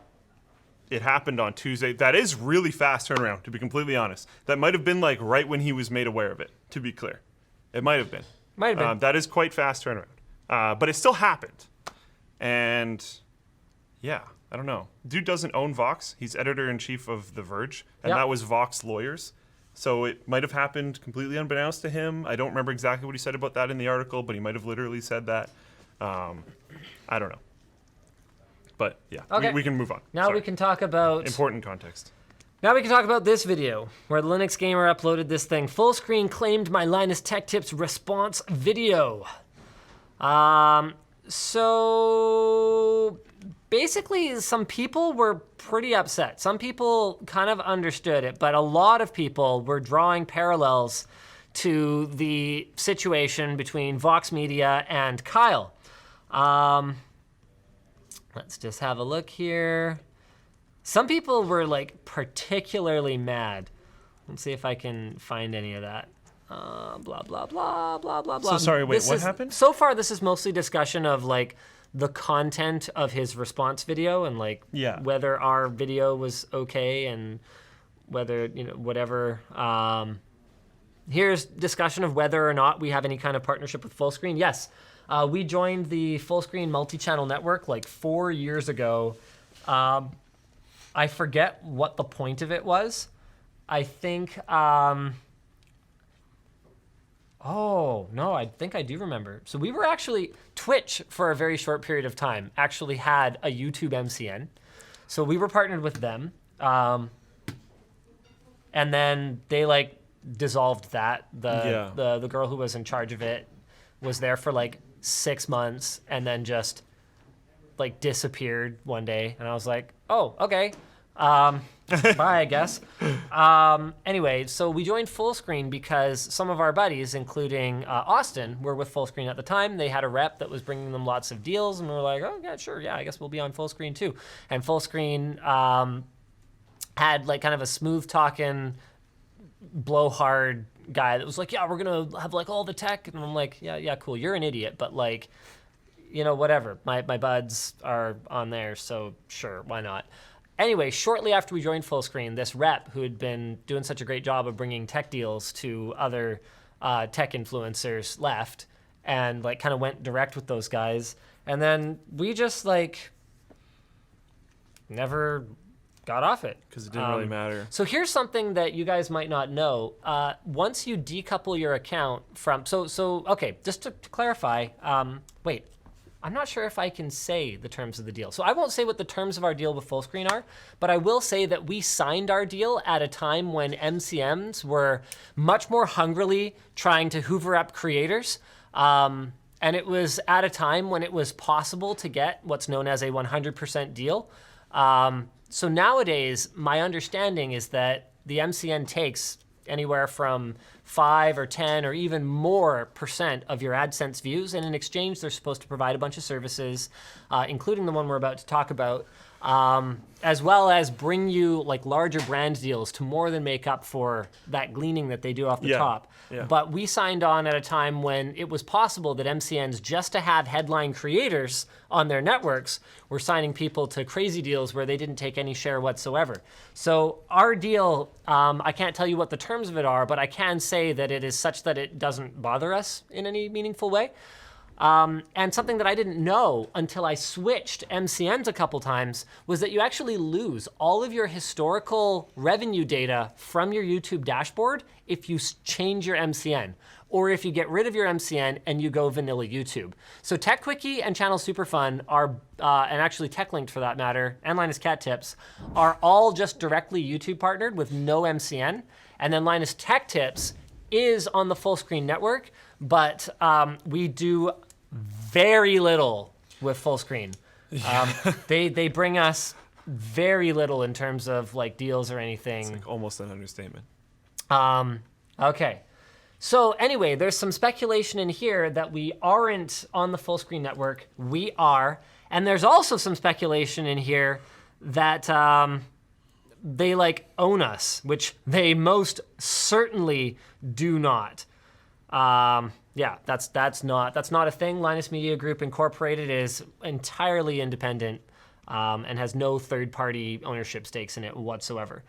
it happened on Tuesday. That is really fast turnaround, to be completely honest. That might have been like right when he was made aware of it, to be clear. It might have been. Might have been. That is quite fast turnaround. But it still happened. And yeah, I don't know. Dude doesn't own Vox. He's editor-in-chief of The Verge, and Yep. that was Vox Lawyers. So it might have happened completely unbeknownst to him. I don't remember exactly what he said about that in the article, but he might have literally said that. I don't know. But yeah, Okay. we can move on. Now Sorry. we can talk about... Important context. Now we can talk about this video, where the Linux Gamer uploaded this thing. Full screen claimed my Linus Tech Tips response video. So basically, some people were pretty upset. Some people kind of understood it, but a lot of people were drawing parallels to the situation between Vox Media and Kyle. Let's just have a look here. Some people were like particularly mad. Let's see if I can find any of that. Blah, blah, blah, blah, blah, blah. So sorry, wait, what happened? So far, this is mostly discussion of like the content of his response video and like whether our video was okay and whether, whatever. Here's discussion of whether or not we have any kind of partnership with Fullscreen. Yes, we joined the Fullscreen multi-channel network like 4 years ago. I forget what the point of it was. I think, oh, no, I think I do remember. So we were actually, Twitch for a very short period of time actually had a YouTube MCN. So we were partnered with them. And then they like dissolved that. The girl who was in charge of it was there for like 6 months and then just like disappeared one day. And I was like, oh, okay. Bye, I guess. Anyway, so we joined Fullscreen because some of our buddies, including Austin, were with Fullscreen at the time. They had a rep that was bringing them lots of deals, and we were like, oh, yeah, sure, yeah, I guess we'll be on Fullscreen too. And Fullscreen had like kind of a smooth-talking, blowhard guy that was like, yeah, we're going to have like all the tech. And I'm like, yeah, cool, you're an idiot, but like, whatever. My buds are on there, so sure, why not? Anyway, shortly after we joined Fullscreen, this rep who had been doing such a great job of bringing tech deals to other tech influencers left and like kind of went direct with those guys. And then we just like never got off it. Because it didn't really matter. So here's something that you guys might not know. Once you decouple your account from, okay, just to clarify, wait. I'm not sure if I can say the terms of the deal. So I won't say what the terms of our deal with Fullscreen are, but I will say that we signed our deal at a time when MCNs were much more hungrily trying to hoover up creators. And it was at a time when it was possible to get what's known as a 100% deal. So nowadays, my understanding is that the MCN takes anywhere from 5 or 10 or even more % of your AdSense views. And in exchange, they're supposed to provide a bunch of services, including the one we're about to talk about, as well as bring you like larger brand deals to more than make up for that gleaning that they do off the top. Yeah. But we signed on at a time when it was possible that MCNs, just to have headline creators on their networks, were signing people to crazy deals where they didn't take any share whatsoever. So our deal, I can't tell you what the terms of it are, but I can say that it is such that it doesn't bother us in any meaningful way. And something that I didn't know until I switched MCNs a couple times was that you actually lose all of your historical revenue data from your YouTube dashboard if you change your MCN, or if you get rid of your MCN and you go vanilla YouTube. So Tech Quickie and Channel Superfun are, and actually Tech Linked for that matter, and Linus Cat Tips, are all just directly YouTube partnered with no MCN. And then Linus Tech Tips is on the Fullscreen network, but we do very little with Fullscreen. They bring us very little in terms of like deals or anything. It's like almost an understatement. Okay. So anyway, there's some speculation in here that we aren't on the Fullscreen network. We are. And there's also some speculation in here that they like own us, which they most certainly do not. Yeah, that's not a thing. Linus Media Group Incorporated is entirely independent and has no third-party ownership stakes in it whatsoever.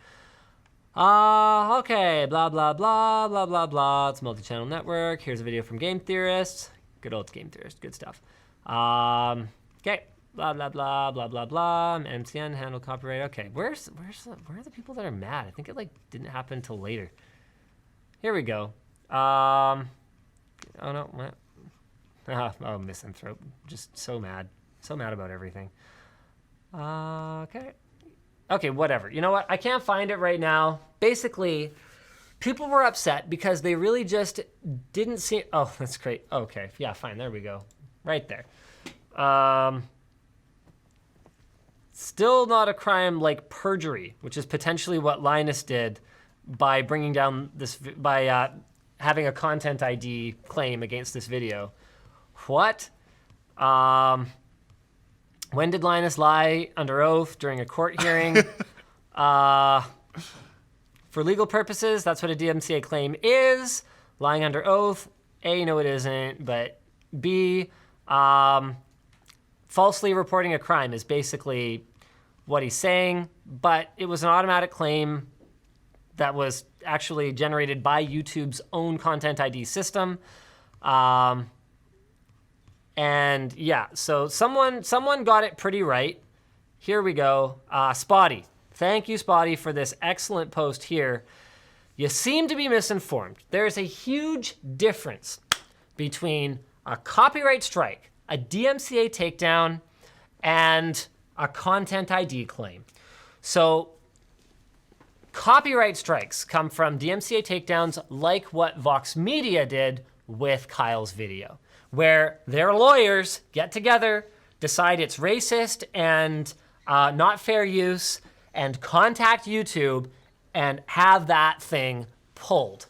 Okay, blah, blah, blah, blah, blah, blah. It's a multi-channel network. Here's a video from Game Theorist. Good old Game Theorist, good stuff. Okay, blah, blah, blah, blah, blah, blah. MCN, handle copyright. Okay, where are the people that are mad? I think it like didn't happen until later. Here we go. Oh no, what? Oh, Misanthrope. Just so mad. So mad about everything. Okay, whatever. You know what? I can't find it right now. Basically, people were upset because they really just didn't see. Oh, that's great. Okay, yeah, fine. There we go. Right there. Still not a crime like perjury, which is potentially what Linus did by bringing down this, by having a content ID claim against this video. What? When did Linus lie under oath during a court hearing? For legal purposes, that's what a DMCA claim is. lying under oath. A, no, it isn't. But B, falsely reporting a crime is basically what he's saying. But it was an automatic claim that was actually generated by YouTube's own Content ID system. And yeah, so someone got it pretty right. Here we go. Spotty. Thank you, Spotty, for this excellent post here. You seem to be misinformed. There's a huge difference between a copyright strike, a DMCA takedown, and a Content ID claim. So copyright strikes come from DMCA takedowns like what Vox Media did with Kyle's video, where their lawyers get together, decide it's racist and not fair use, and contact YouTube and have that thing pulled.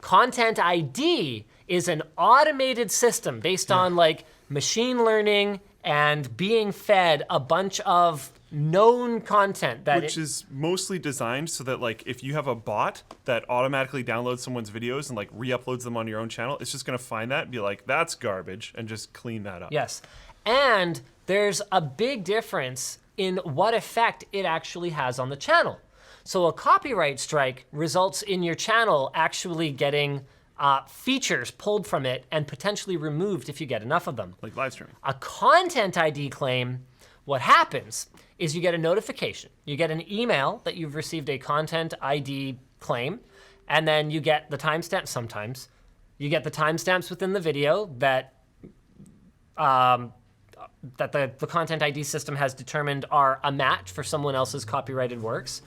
Content ID is an automated system based on like machine learning and being fed a bunch of known content that which is mostly designed so that like if you have a bot that automatically downloads someone's videos and like re-uploads them on your own channel, it's just going to find that and be like, that's garbage, and just clean that up. Yes. And there's a big difference in what effect it actually has on the channel. So a copyright strike results in your channel actually getting features pulled from it and potentially removed if you get enough of them. Like live streaming. A Content ID claim, what happens is you get a notification. You get an email that you've received a Content ID claim, and then you get the timestamp sometimes. You get the timestamps within the video that the Content ID system has determined are a match for someone else's copyrighted works.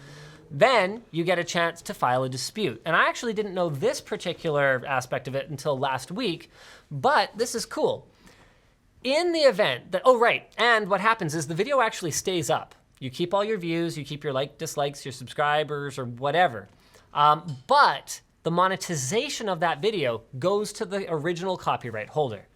Then you get a chance to file a dispute. And I actually didn't know this particular aspect of it until last week, but this is cool. In the event that, oh right, and what happens is the video actually stays up. You keep all your views, you keep your dislikes, your subscribers, or whatever. But the monetization of that video goes to the original copyright holder.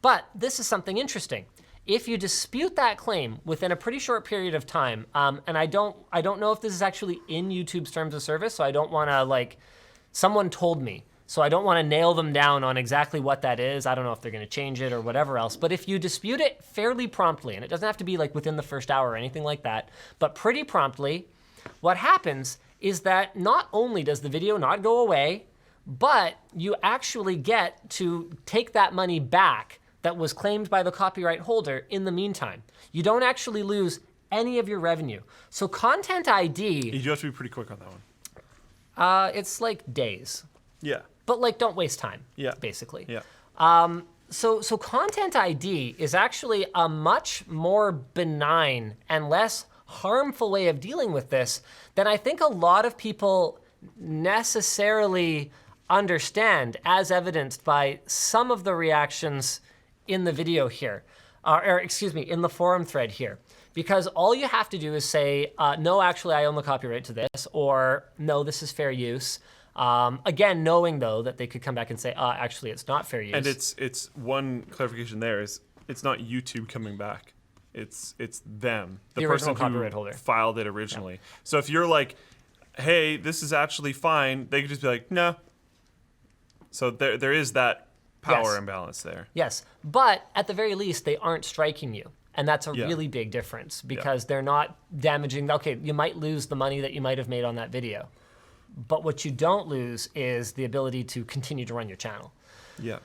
But this is something interesting. If you dispute that claim within a pretty short period of time, and I don't know if this is actually in YouTube's terms of service, so I don't want to someone told me, so I don't want to nail them down on exactly what that is. I don't know if they're going to change it or whatever else, but if you dispute it fairly promptly, and it doesn't have to be within the first hour or anything like that, but pretty promptly, what happens is that not only does the video not go away, but you actually get to take that money back that was claimed by the copyright holder in the meantime. You don't actually lose any of your revenue. So Content ID... You have to be pretty quick on that one. It's like days. Yeah. But don't waste time, Yeah. basically. Yeah. So Content ID is actually a much more benign and less harmful way of dealing with this than I think a lot of people necessarily understand, as evidenced by some of the reactions in the video here, in the forum thread here. Because all you have to do is say, no, actually, I own the copyright to this, or no, this is fair use. Again, knowing though that they could come back and say, actually, it's not fair use. And it's one clarification there is it's not YouTube coming back. It's them, the original person copyright who holder filed it originally. Yeah. So if you're like, hey, this is actually fine, they could just be like, no. So there is that power imbalance there. Yes, but at the very least, they aren't striking you. And that's a really big difference because they're not damaging. Okay, you might lose the money that you might have made on that video. But what you don't lose is the ability to continue to run your channel. Yeah.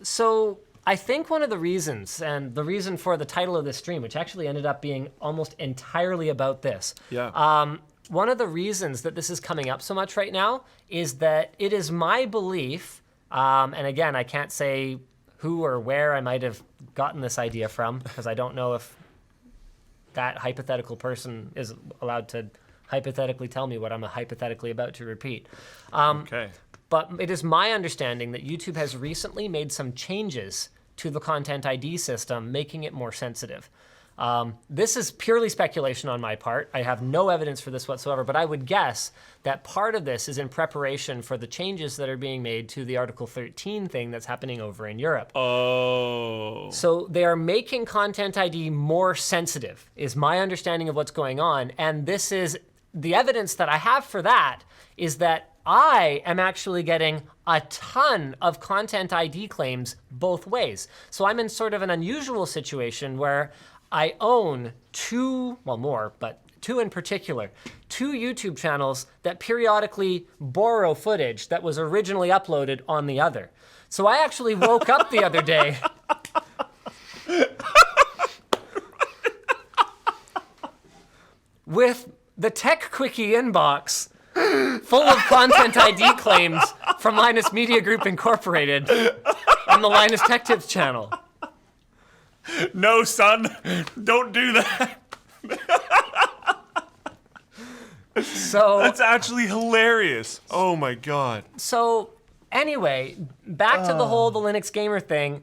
So I think one of the reasons, and the reason for the title of this stream, which actually ended up being almost entirely about this. Yeah. One of the reasons that this is coming up so much right now is that it is my belief, and again, I can't say who or where I might have gotten this idea from, because I don't know if that hypothetical person is allowed to hypothetically tell me what I'm hypothetically about to repeat. Okay. But it is my understanding that YouTube has recently made some changes to the Content ID system, making it more sensitive. This is purely speculation on my part. I have no evidence for this whatsoever, but I would guess that part of this is in preparation for the changes that are being made to the Article 13 thing that's happening over in Europe. Oh. So they are making Content ID more sensitive, is my understanding of what's going on. And this is the evidence that I have for that is that I am actually getting a ton of content ID claims both ways. So I'm in sort of an unusual situation where I own two, well, more, but two in particular, two YouTube channels that periodically borrow footage that was originally uploaded on the other. So I actually woke up the other day with the Tech Quickie inbox full of content ID claims from Linus Media Group Incorporated on the Linus Tech Tips channel. No, son, don't do that. So That's actually hilarious. Oh my god. So anyway, back to the Linux gamer thing.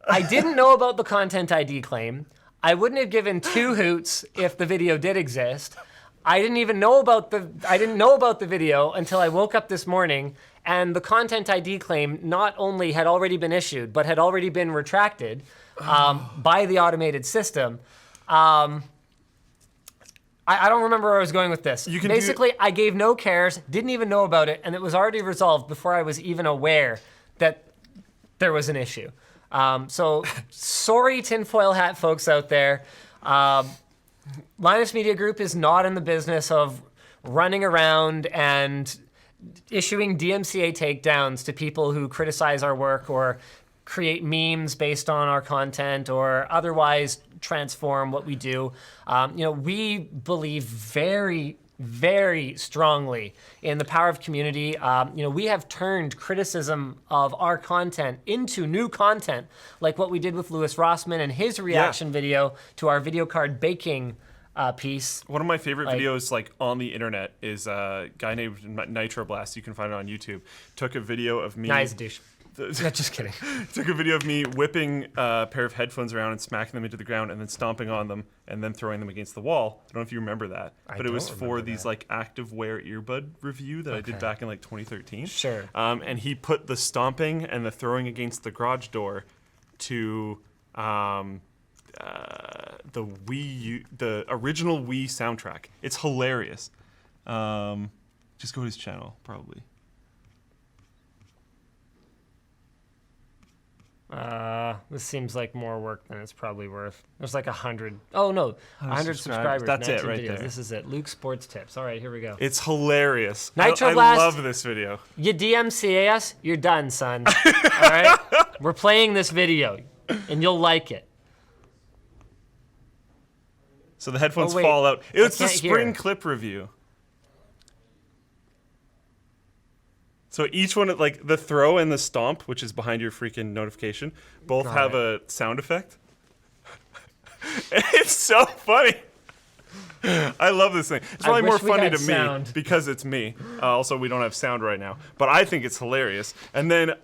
I didn't know about the content ID claim. I wouldn't have given two hoots if the video did exist. I didn't know about the video until I woke up this morning, and the content ID claim not only had already been issued, but had already been retracted by the automated system. I don't remember where I was going with this. Basically, I gave no cares, didn't even know about it, and it was already resolved before I was even aware that there was an issue. So sorry, tinfoil hat folks out there. Linus Media Group is not in the business of running around and issuing DMCA takedowns to people who criticize our work or create memes based on our content or otherwise transform what we do. We believe very, very strongly in the power of community. We have turned criticism of our content into new content, like what we did with Louis Rossmann and his reaction video to our video card baking piece. One of my favorite videos on the internet is a guy named Nitroblast. You can find it on YouTube. Took a video of me. Nice douche. Just kidding. Took a video of me whipping a pair of headphones around and smacking them into the ground and then stomping on them and then throwing them against the wall. I don't know if you remember that, but it was for these active wear earbud review that I did back in 2013. Sure. And he put the stomping and the throwing against the garage door to the the original Wii soundtrack. It's hilarious. Just go to his channel, probably. This seems like more work than it's probably worth. There's 100. Oh no, 100 subscribers. That's it right videos. there. This is it. Luke Sports Tips. All right, here we go. It's hilarious. Nitroblast, I love this video. You DMCA us, you're done, son. All right, we're playing this video, and you'll like it. So the headphones fall out. It's the spring hear. clip review. So each one, the throw and the stomp, which is behind your freaking notification, both have a sound effect. It's so funny. I love this thing. It's probably more funny to me because it's me. Also, we don't have sound right now. But I think it's hilarious. And then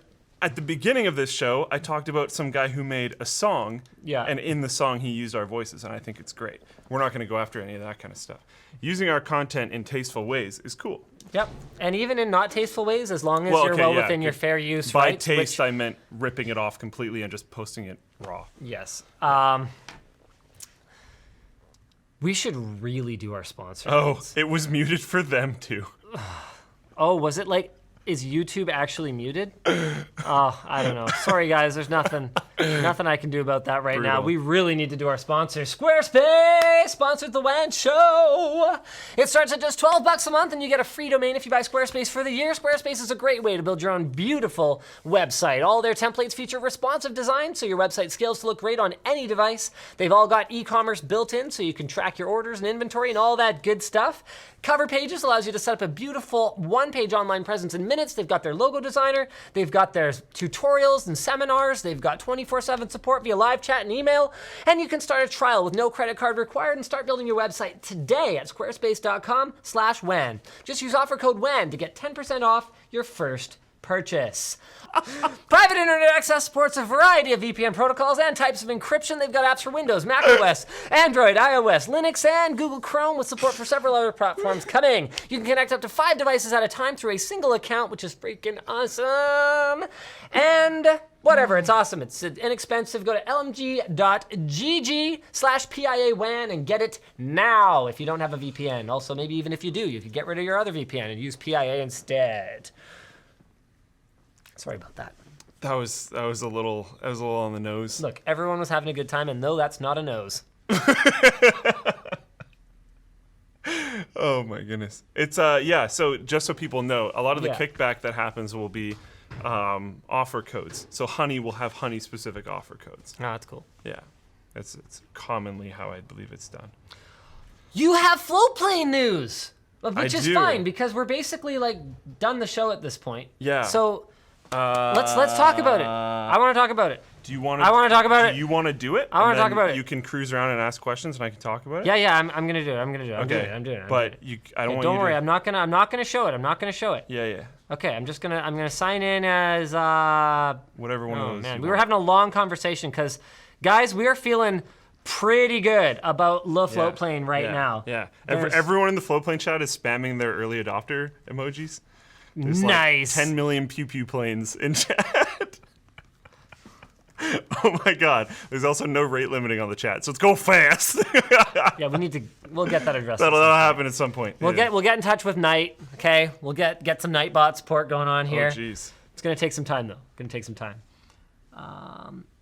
at the beginning of this show, I talked about some guy who made a song. Yeah. And in the song, he used our voices, and I think it's great. We're not going to go after any of that kind of stuff. Using our content in tasteful ways is cool. Yep, and even in not tasteful ways, as long as you're within your fair use rights. By taste, I meant ripping it off completely and just posting it raw. Yes. We should really do our sponsor. Oh, it was muted for them too. Oh, was it is YouTube actually muted? Oh, I don't know. Sorry, guys. There's nothing I can do about that right now. We really need to do our sponsor. Squarespace sponsored the WAN show. It starts at just $12 a month, and you get a free domain if you buy Squarespace for the year. Squarespace is a great way to build your own beautiful website. All their templates feature responsive design, so your website scales to look great on any device. They've all got e-commerce built in, so you can track your orders and inventory and all that good stuff. Cover Pages allows you to set up a beautiful one-page online presence in minutes. They've got their logo designer. They've got their tutorials and seminars. They've got 24/7 support via live chat and email. And you can start a trial with no credit card required and start building your website today at squarespace.com/WAN. Just use offer code WAN to get 10% off your first purchase. Private Internet Access supports a variety of VPN protocols and types of encryption. They've got apps for Windows, Mac OS, Android, iOS, Linux, and Google Chrome with support for several other platforms coming. You can connect up to 5 devices at a time through a single account, which is freaking awesome. And Whatever, it's awesome. It's inexpensive. Go to lmg.gg/PIA WAN and get it now if you don't have a VPN. Also, maybe even if you do, you could get rid of your other VPN and use PIA instead. Sorry about that. That was a little on the nose. Look, everyone was having a good time, and no, that's not a nose. Oh my goodness. It's yeah, so just so people know, a lot of the Yeah. kickback that happens will be offer codes. So Honey will have Honey specific offer codes. Ah, that's cool. Yeah. It's commonly how I believe it's done. You have floatplane news, which is do. fine because we're basically like done the show at this point. Yeah. So let's talk about it. I want to talk about it. Do you want I wanna talk about it. Do you want to do it? I wanna And talk then about it. You can cruise around and ask questions and I can talk about it? Yeah, I'm gonna do it. I'm Okay. doing it. But I don't want Don't you worry. to... I'm not gonna show it. I'm not gonna show it. Yeah. Okay. I'm gonna sign in as Whatever one of Oh those. man, you we were want. having a long conversation because, guys, we are feeling pretty good about the floatplane right now. Yeah. There's- Everyone in the floatplane chat is spamming their early adopter emojis. There's Nice. like 10 million pew pew planes in chat. Oh my god. There's also no rate limiting on the chat, so let's go fast. Yeah, we'll get that addressed. That'll happen at some point. We'll get in touch with Night. Okay, we'll get some Nightbot support going on here. Oh jeez. It's gonna take some time though.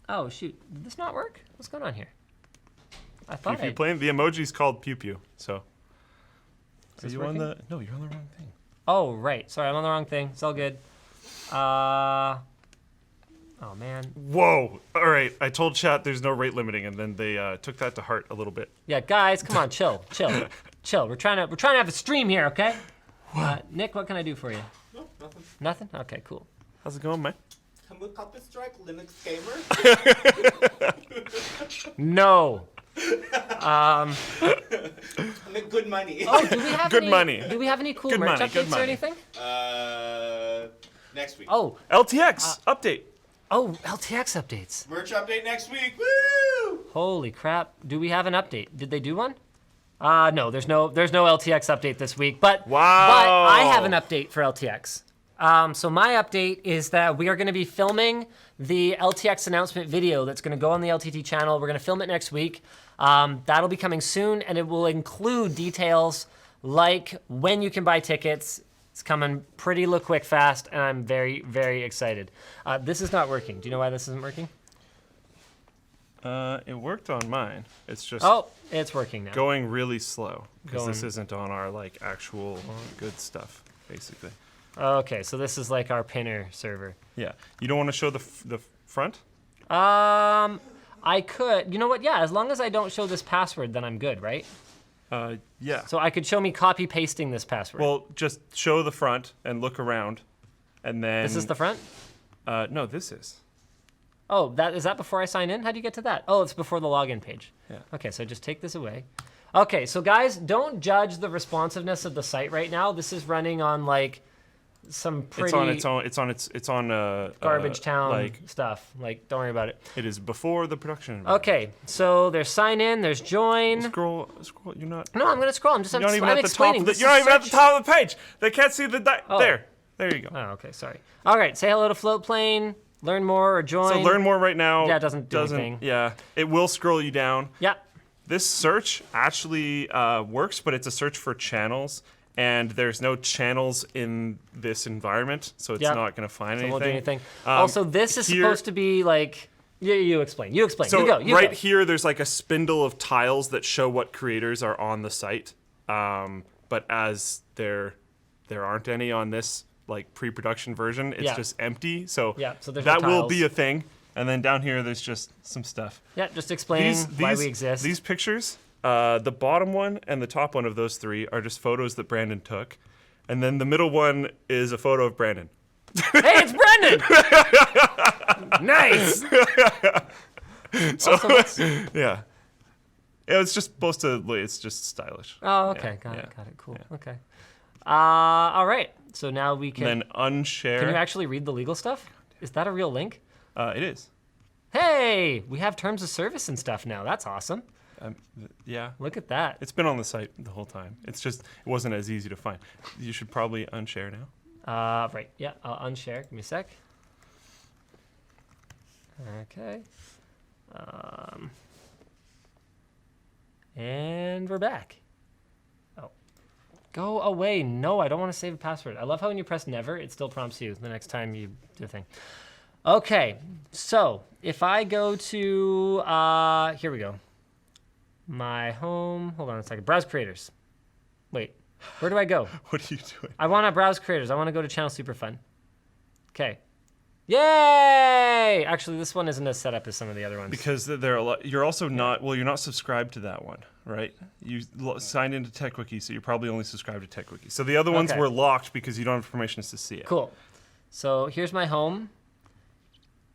Oh shoot, did this not work? What's going on here? I Pew thought pew plane. The emoji's called pew pew. So. this Are you on working? the? No, you're on the wrong thing. Oh right, sorry, I'm on the wrong thing. It's all good. Oh man. Whoa! All right, I told chat there's no rate limiting, and then they took that to heart a little bit. Yeah, guys, come on, chill. We're trying to have a stream here, okay? Nick, what can I do for you? No, nothing. Nothing? Okay, cool. How's it going, man? I'm with Puppet Strike, Linux Gamer. No. I make good money. Oh, do we have Good any, money. Do we have any cool Good merch money, good updates or money. anything? Next week. Oh, LTX update. LTX updates. Merch update next week. Woo! Holy crap! Do we have an update? Did they do one? No. There's no LTX update this week. But Wow. But I have an update for LTX. So my update is that we are going to be filming the LTX announcement video that's going to go on the LTT channel. We're going to film it next week. That'll be coming soon, and it will include details like when you can buy tickets. It's coming pretty quick, fast, and I'm very, very excited. This is not working. Do you know why this isn't working? It worked on mine. It's just Oh, it's working now. going really slow because this Going- isn't on our like actual good stuff, basically. Okay, so this is like our pinner server. Yeah. You don't want to show the front? I could. You know what? Yeah, as long as I don't show this password, then I'm good, right? Yeah. So I could show me copy pasting this password. Well, just show the front and look around, and then. This is the front? No, this is. Oh, is that before I sign in? How do you get to that? Oh, it's before the login page. Yeah. Okay, so just take this away. Okay, so guys, don't judge the responsiveness of the site right now. This is running on like some pretty It's on garbage town like stuff. Like, don't worry about it. it is before the production. environment. Okay, so there's sign in, there's join. Scroll. You're not. No, I'm gonna scroll. I'm You're not even at the top. explaining. Of the, This you're is not even at the search- top of the page. They can't see the Oh. there. There you go. Oh, okay, sorry. All right, say hello to Floatplane, learn more or join. So learn more right now. Yeah, it doesn't do anything. Yeah, it will scroll you down. Yeah. This search actually works, but it's a search for channels, and there's no channels in this environment, so it's Yep. not going to find So anything. won't do anything. Also, this is here- supposed to be like. You explain. You explain. So you go. You right go. here, there's like a spindle of tiles that show what creators are on the site. But as there aren't any on this like pre-production version, it's Yeah. just empty. So Yeah, so there's no that will tiles. be a thing. And then down here, there's just some stuff. Yeah, just explaining why we exist. These pictures, the bottom one and the top one of those three are just photos that Brandon took. And then the middle one is a photo of Brandon. Hey, it's Brendan! Nice! So, Also, what's- yeah. It's just supposed to, it's just stylish. Oh, okay. Yeah, Got it. Cool. yeah. Okay. All right. So now we can. And then unshare. Can you actually read the legal stuff? Is that a real link? It is. Hey, we have terms of service and stuff now. That's awesome. Yeah. Look at that. It's been on the site the whole time. It's just, it wasn't as easy to find. You should probably unshare now. Right. Yeah. I'll unshare. Give me a sec. Okay. And we're back. Oh. Go away. No, I don't want to save a password. I love how when you press never, it still prompts you the next time you do a thing. Okay, so if I go to, here we go. My home, hold on a second, browse creators. Wait, where do I go? What are you doing? I want to browse creators. I want to go to channel super fun. Okay. Yay! Actually, this one isn't as set up as some of the other ones. Because they're a lot. You're also not. Well, you're not subscribed to that one, right? You signed into TechWiki, so you're probably only subscribed to TechWiki. So the other ones Okay. were locked because you don't have permissions to see it. Cool. So here's my home.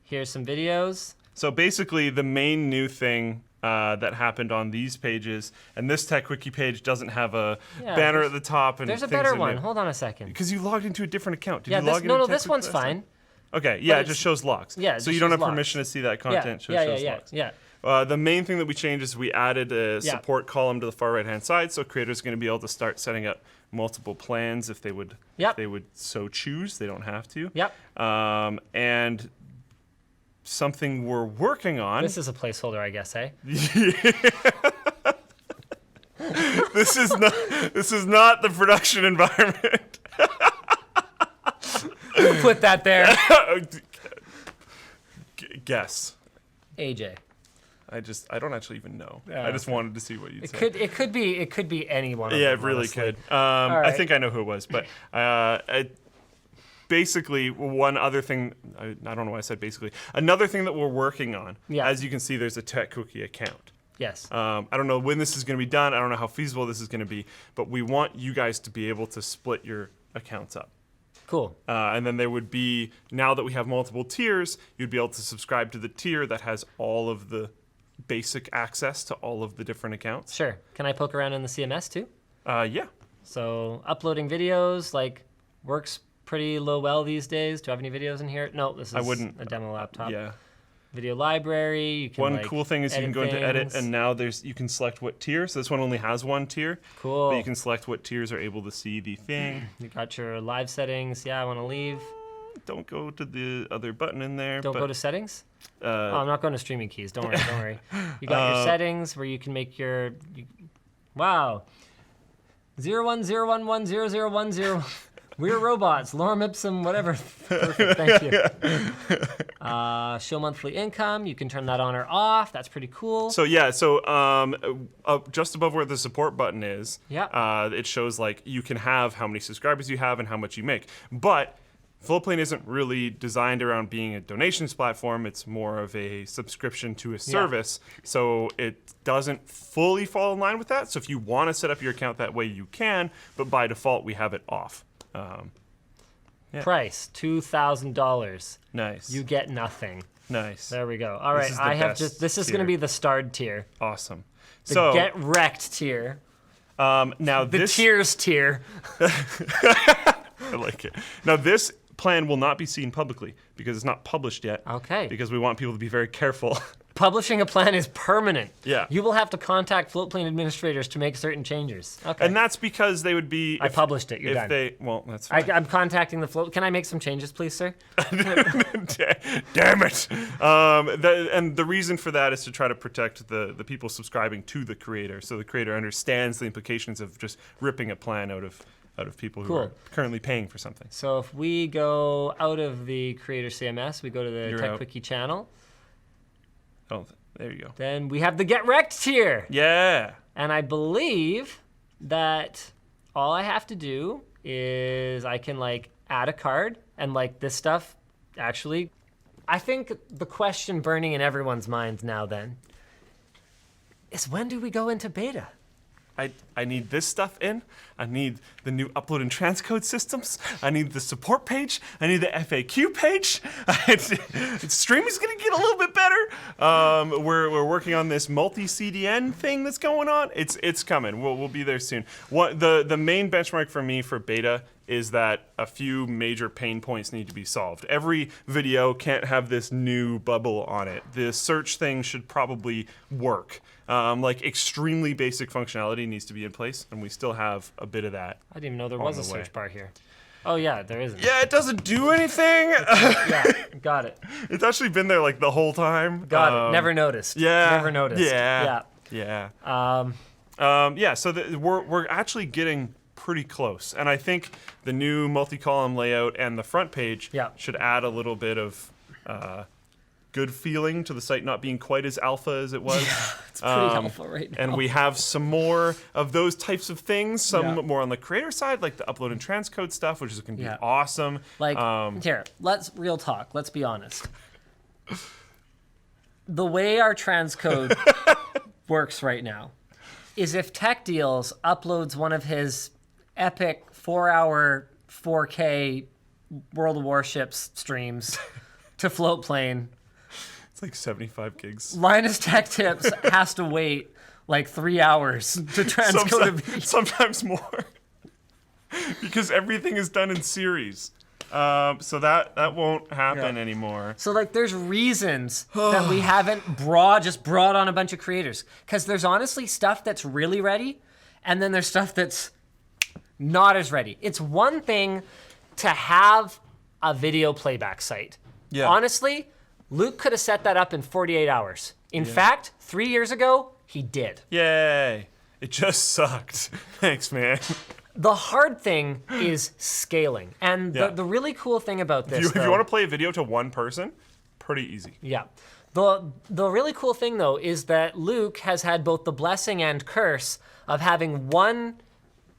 Here's some videos. So basically, the main new thing that happened on these pages, and this TechWiki page doesn't have a Yeah, banner at the top. And There's a things better in one. it. Hold on a second. Because you logged into a different account. Did Yeah, you log no, into this TechWiki one's last time? fine. Okay, yeah, But it just shows locks. Yeah, it so just you don't shows have locks. permission to see that content. Yeah, shows yeah. locks. The main thing that we changed is we added a Yeah. support column to the far right-hand side, so creators are going to be able to start setting up multiple plans if they would, Yep. if they would so choose. They don't have to. Yep. And something we're working on. This is a placeholder, I guess, eh? This is not the production environment. Who put that there? Guess. AJ. I don't actually even know. Yeah, I just wanted to see what you'd It say. could be any one of Yeah, them. it really honestly. could. right. I think I know who it was, but basically, one other thing, I don't know why I said basically, another thing that we're working on, Yeah. as you can see, there's a TechWiki account. Yes. I don't know when this is going to be done. I don't know how feasible this is going to be, but we want you guys to be able to split your accounts up. Cool. And then there would be, now that we have multiple tiers, you'd be able to subscribe to the tier that has all of the basic access to all of the different accounts. Sure. Can I poke around in the CMS too? Yeah. So uploading videos works pretty well these days. Do I have any videos in here? No, this is I wouldn't. a demo laptop. Yeah. Video library. You can One cool thing is you can go into edit, things. and now you can select what tier. So this one only has one tier. Cool. But you can select what tiers are able to see the thing. You got your live settings. Yeah, I want to leave. Don't go to the other button in there. Don't but, go to settings. Uh, Oh, I'm not going to streaming keys. Don't worry. Don't worry. You got your settings where you can make your. Wow. 0101100010. We're robots. Lorem ipsum, whatever. Perfect. Thank you. Show monthly income. You can turn that on or off. That's pretty cool. So yeah, just above where the support button is, Yeah. it shows you can have how many subscribers you have and how much you make. But Floatplane isn't really designed around being a donations platform. It's more of a subscription to a service. So it doesn't fully fall in line with that. So if you want to set up your account that way, you can. But by default, we have it off. Price $2,000. Nice. You get nothing. Nice. There we go. All This right, is the I have best just. This is tier. going to be the starred tier. Awesome. The So get wrecked tier. now The this tiers tier. I like it. Now this plan will not be seen publicly because it's not published yet. Okay. Because we want people to be very careful. Publishing a plan is permanent. Yeah. You will have to contact Floatplane administrators to make certain changes. Okay. And that's because they would be. I published it. You're if done. Well, that's fine. I'm contacting the Float. Can I make some changes, please, sir? Damn it! And the reason for that is to try to protect the people subscribing to the creator, so the creator understands the implications of just ripping a plan out of people who Cool. are currently paying for something. So if we go out of the Creator CMS, we go to the You're out. TechWiki channel, Oh, there you go. then we have the Get Wrecked tier. Yeah. And I believe that all I have to do is I can add a card and this stuff actually. I think the question burning in everyone's minds now then is when do we go into beta? I need this stuff in. I need the new upload and transcode systems. I need the support page. I need the FAQ page. Streaming's gonna get a little bit better. We're working on this multi-CDN thing that's going on. It's coming. We'll be there soon. What the main benchmark for me for beta is that a few major pain points need to be solved. Every video can't have this new bubble on it. The search thing should probably work. Extremely basic functionality needs to be in place, and we still have a bit of that. I didn't even know there On was the a way. search bar here. Oh yeah, there isn't. Yeah, it doesn't do anything. Yeah, got it. It's actually been there like the whole time. Got it. Never noticed. Yeah. Never noticed. Yeah. Yeah. Yeah. So we're actually getting pretty close, and I think the new multi-column layout and the front page should add a little bit of good feeling to the site not being quite as alpha as it was. Yeah, it's pretty alpha right now. And we have some more of those types of things, some more on the creator side, like the upload and transcode stuff, which is going to be awesome. Like, here, let's real talk. Let's be honest. The way our transcode works right now is if Tech Deals uploads one of his epic 4-hour 4K World of Warships streams to Floatplane, it's like 75 gigs. Linus Tech Tips has to wait like 3 hours to transcode a video. Sometimes more. Because everything is done in series. So that won't happen anymore. So like there's reasons that we haven't just brought on a bunch of creators. Because there's honestly stuff that's really ready, and then there's stuff that's not as ready. It's one thing to have a video playback site. Yeah. Honestly, Luke could have set that up in 48 hours. In fact, 3 years ago, he did. Yay. It just sucked. Thanks, man. The hard thing is scaling. And the really cool thing about this, if you want to play a video to one person, pretty easy. Yeah. The really cool thing, though, is that Luke has had both the blessing and curse of having one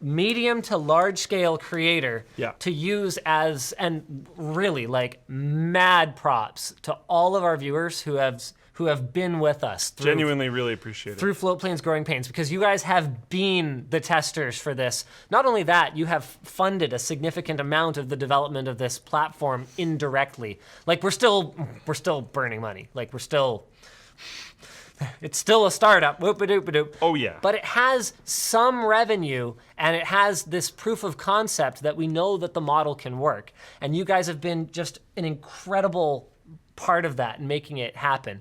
medium to large scale creator to use as, and really like mad props to all of our viewers who have been with us through, genuinely really appreciate it, through Floatplane's growing pains, because you guys have been the testers for this. Not only that, you have funded a significant amount of the development of this platform indirectly. Like we're still burning money. Like it's still a startup, whoop-a-doop-a-doop. Oh, yeah. But it has some revenue, and it has this proof of concept that we know that the model can work. And you guys have been just an incredible part of that and making it happen.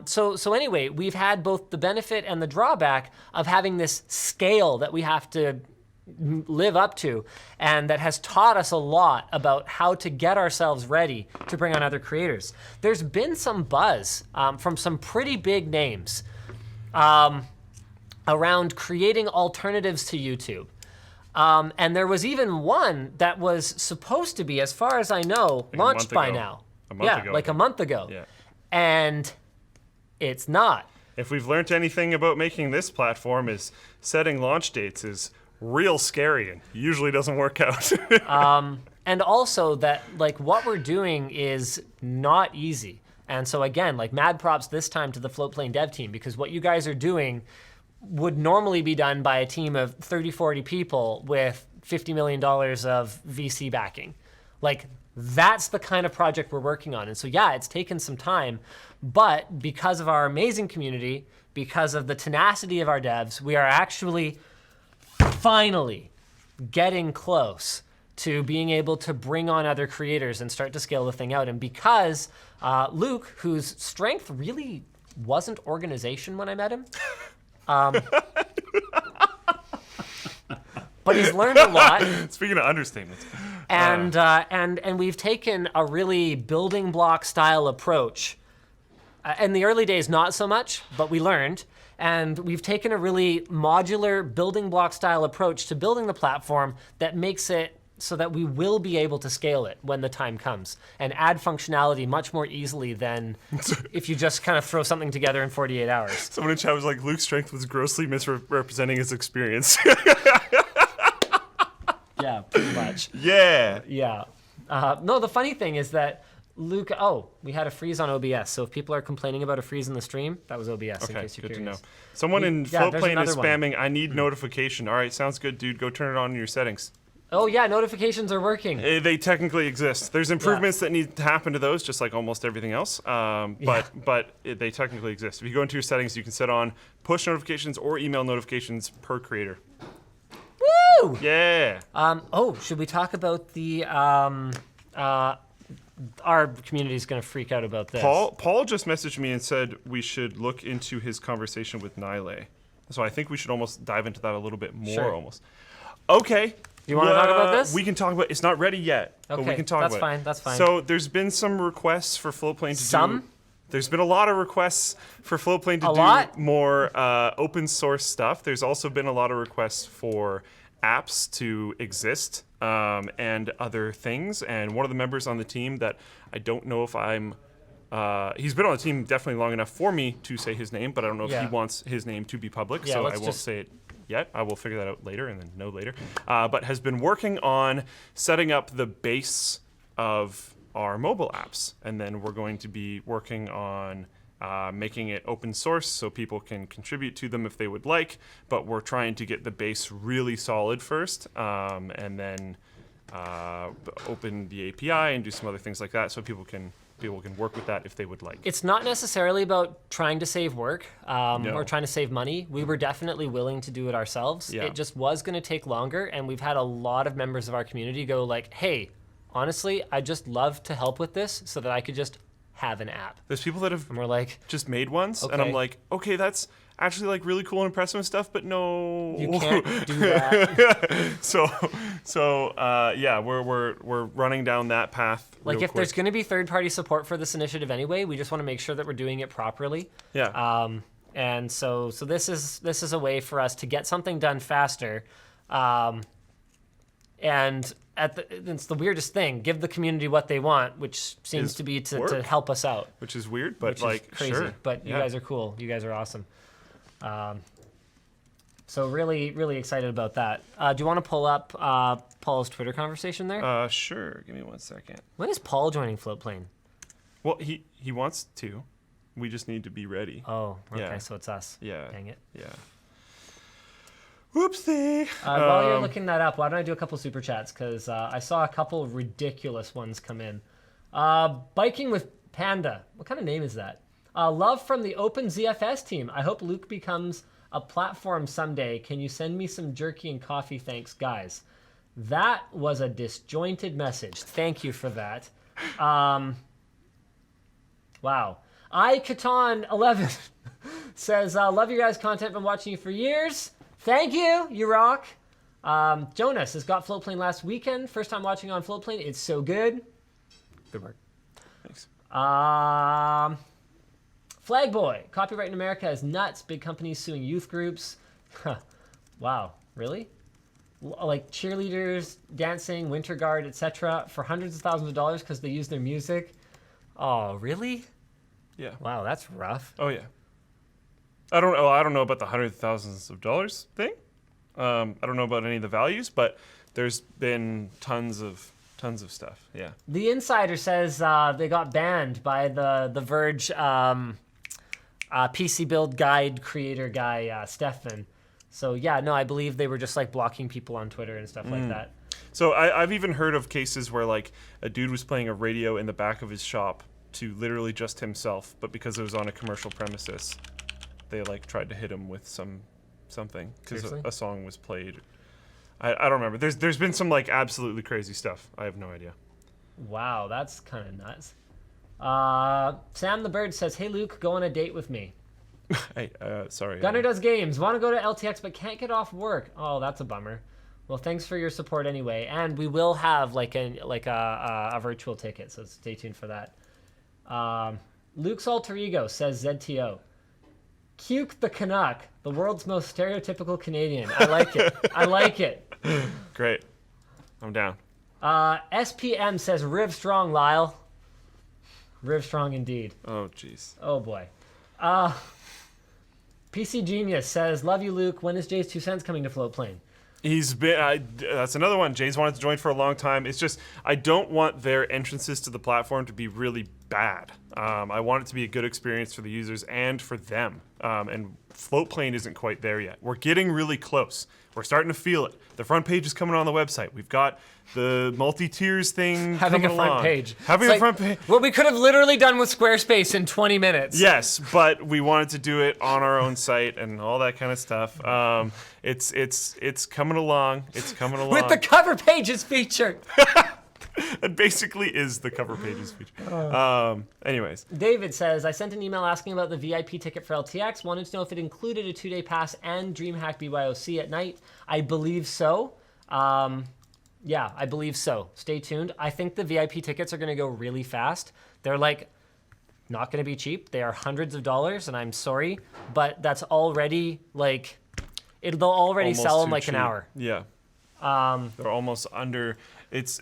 So anyway, we've had both the benefit and the drawback of having this scale that we have to live up to, and that has taught us a lot about how to get ourselves ready to bring on other creators. There's been some buzz from some pretty big names around creating alternatives to YouTube. And there was even one that was supposed to be, as far as I know, launched by now. A month ago. Like a month ago. Yeah. And it's not. If we've learned anything about making this platform, is setting launch dates is real scary and usually doesn't work out. And also that like what we're doing is not easy. And so again, like mad props this time to the Floatplane dev team, because what you guys are doing would normally be done by a team of 30, 40 people with $50 million of VC backing. Like that's the kind of project we're working on. And so yeah, it's taken some time, but because of our amazing community, because of the tenacity of our devs, we are actually finally getting close to being able to bring on other creators and start to scale the thing out. And because Luke, whose strength really wasn't organization when I met him, but he's learned a lot. Speaking of understatements. And we've taken a really building block style approach. In the early days, not so much, but we learned. And we've taken a really modular building block style approach to building the platform that makes it so that we will be able to scale it when the time comes and add functionality much more easily than if you just kind of throw something together in 48 hours. Someone in chat was like, Luke's strength was grossly misrepresenting his experience. Yeah, pretty much. Yeah. Yeah. No, the funny thing is that Luke, we had a freeze on OBS. So if people are complaining about a freeze in the stream, that was OBS, in case you're good curious. to know. Someone in Floatplane is spamming, one. I need notification. All right, sounds good, dude. Go turn it on in your settings. Oh, yeah, notifications are working. They technically exist. There's improvements that need to happen to those, just like almost everything else. But they technically exist. If you go into your settings, you can set on push notifications or email notifications per creator. Woo! Yeah. Should we talk about the our community is going to freak out about this. Paul just messaged me and said we should look into his conversation with Nile. So I think we should almost dive into that a little bit more. Sure. Almost. Okay. Do you want to talk about this? We can talk about. It's not ready yet, but we Okay, can talk that's about it. fine, that's fine. So there's been some requests for Floatplane to Some? There's been a lot of requests for Floatplane to A do lot? more open source stuff. There's also been a lot of requests for apps to exist and other things. And one of the members on the team that I don't know if I'm. He's been on the team definitely long enough for me to say his name, but I don't know if Yeah. he wants his name to be public, Yeah, so I let's won't just- say it yet. I will figure that out later and then know later. But has been working on setting up the base of our mobile apps, and then we're going to be working on making it open source so people can contribute to them if they would like. But we're trying to get the base really solid first, and then open the API and do some other things like that, so people can work with that if they would like. It's not necessarily about trying to save work No. or trying to save money. We were definitely willing to do it ourselves. Yeah. It just was going to take longer, and we've had a lot of members of our community go like, hey, honestly, I'd just love to help with this so that I could just have an app. There's people that have And we're like, just made ones, and I'm Okay. like, okay, that's actually like really cool and impressive and stuff, but no. you can't do that. Yeah, we're running down that path. Like, real if there's quick. going to be third-party support for this initiative anyway, we just want to make sure that we're doing it properly. Yeah. And so this is a way for us to get something done faster. And it's the weirdest thing. Give the community what they want, which seems Is to be to work. help us out. Which is weird, but Which like is crazy. sure. But you Yeah. guys are cool. You guys are awesome. So really, really excited about that. Do you want to pull up Paul's Twitter conversation there? Sure. Give me 1 second. When is Paul joining Floatplane? Well, he wants to. We just need to be ready. Oh, okay. Yeah. So it's us. Yeah. Dang it. Yeah. Whoopsie. While you're looking that up, why don't I do a couple super chats? Because I saw a couple ridiculous ones come in. Biking with Panda. What kind of name is that? Love from the Open ZFS team. I hope Luke becomes a platform someday. Can you send me some jerky and coffee? Thanks, guys. That was a disjointed message. Thank you for that. Wow. iKatan11 says, love your guys' content. Been watching you for years. Thank you. You rock. Jonas has got Floatplane last weekend. First time watching on Floatplane. It's so good. Good work. Thanks. Flagboy. Copyright in America is nuts. Big companies suing youth groups. Huh. Wow. Really? Like cheerleaders, dancing, winter guard, etc. for hundreds of thousands of dollars because they use their music. Oh, really? Yeah. Wow, that's rough. Oh yeah. I don't know about the hundreds of thousands of dollars thing. I don't know about any of the values, but there's been tons of stuff. Yeah. The Insider says they got banned by the Verge PC build guide creator guy, Stefan. So yeah, no, I believe they were just like blocking people on Twitter and stuff like that. So I've even heard of cases where like a dude was playing a radio in the back of his shop to literally just himself, but because it was on a commercial premises, they like tried to hit him with something because Seriously? a song was played. I don't remember. There's been some like absolutely crazy stuff. I have no idea. Wow, that's kind of nuts. Sam the Bird says, hey Luke, go on a date with me. Hey, sorry. Gunner does games. Want to go to LTX but can't get off work. Oh, that's a bummer. Well, thanks for your support anyway, and we will have like a virtual ticket, so stay tuned for that. Luke's alter ego says ZTO. Cuke the Canuck, the world's most stereotypical Canadian. I like it. I like it. Great. I'm down. SPM says Riv strong, Lyle. Riv strong indeed. Oh jeez. Oh boy. PC Genius says, love you, Luke. When is Jay's 2 cents coming to Floatplane? He's been. That's another one. Jay's wanted to join for a long time. It's just I don't want their entrances to the platform to be really bad. I want it to be a good experience for the users and for them. And Floatplane isn't quite there yet. We're getting really close. We're starting to feel it. The front page is coming on the website. We've got the multi-tiers thing Having a coming front along. page. Having It's a front page. What we could have literally done with Squarespace in 20 minutes. Yes, but we wanted to do it on our own site and all that kind of stuff. It's coming along. It's coming along. With the cover pages feature. It basically is the cover pages feature. Anyways, David says, I sent an email asking about the VIP ticket for LTX. Wanted to know if it included a 2-day pass and DreamHack BYOC at night. I believe so. Yeah, I believe so. Stay tuned. I think the VIP tickets are going to go really fast. They're like not going to be cheap. They are hundreds of dollars, and I'm sorry, but that's already like they'll already Almost sell in too like cheap. an hour. Yeah. They're almost under.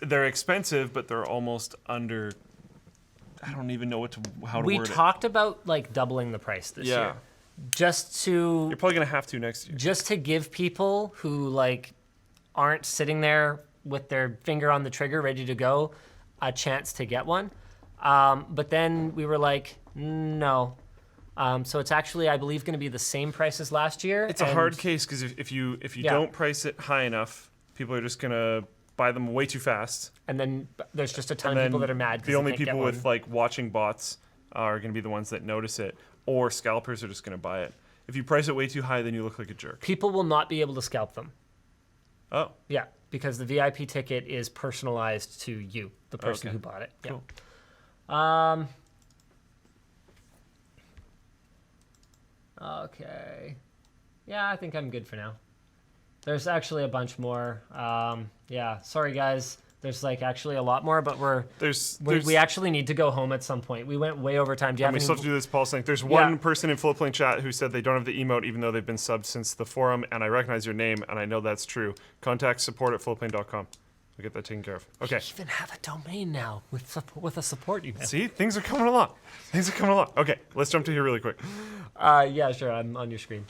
They're expensive, but they're almost under. I don't even know how to We word it. talked about like doubling the price this Yeah. year, just to You're probably gonna have to next year. just to give people who like aren't sitting there with their finger on the trigger ready to go a chance to get one. But then we were like, no. So it's actually, I believe, going to be the same price as last year. It's a hard case because if you Yeah. don't price it high enough, people are just gonna buy them way too fast. And then there's just a ton And of then people that are mad. 'cause the they only can't get people one. with like watching bots are gonna be the ones that notice it, or scalpers are just gonna buy it. If you price it way too high, then you look like a jerk. People will not be able to scalp them. Oh, Yeah, because the VIP ticket is personalized to you, the person Okay. who bought it. Cool. Yeah. Okay. Yeah, I think I'm good for now. There's actually a bunch more. Yeah, sorry guys. There's like actually a lot more, but we actually need to go home at some point. We went way over time. Do you have and we any- still have to do this Paul thing. There's Yeah. one person in Floatplane chat who said they don't have the emote even though they've been subbed since the forum, and I recognize your name, and I know that's true. Contact support@floatplane.com. We'll get that taken care of. Okay. We even have a domain now with a support email. See, things are coming along. Things are coming along. Okay, let's jump to here really quick. Yeah, sure. I'm on your screen.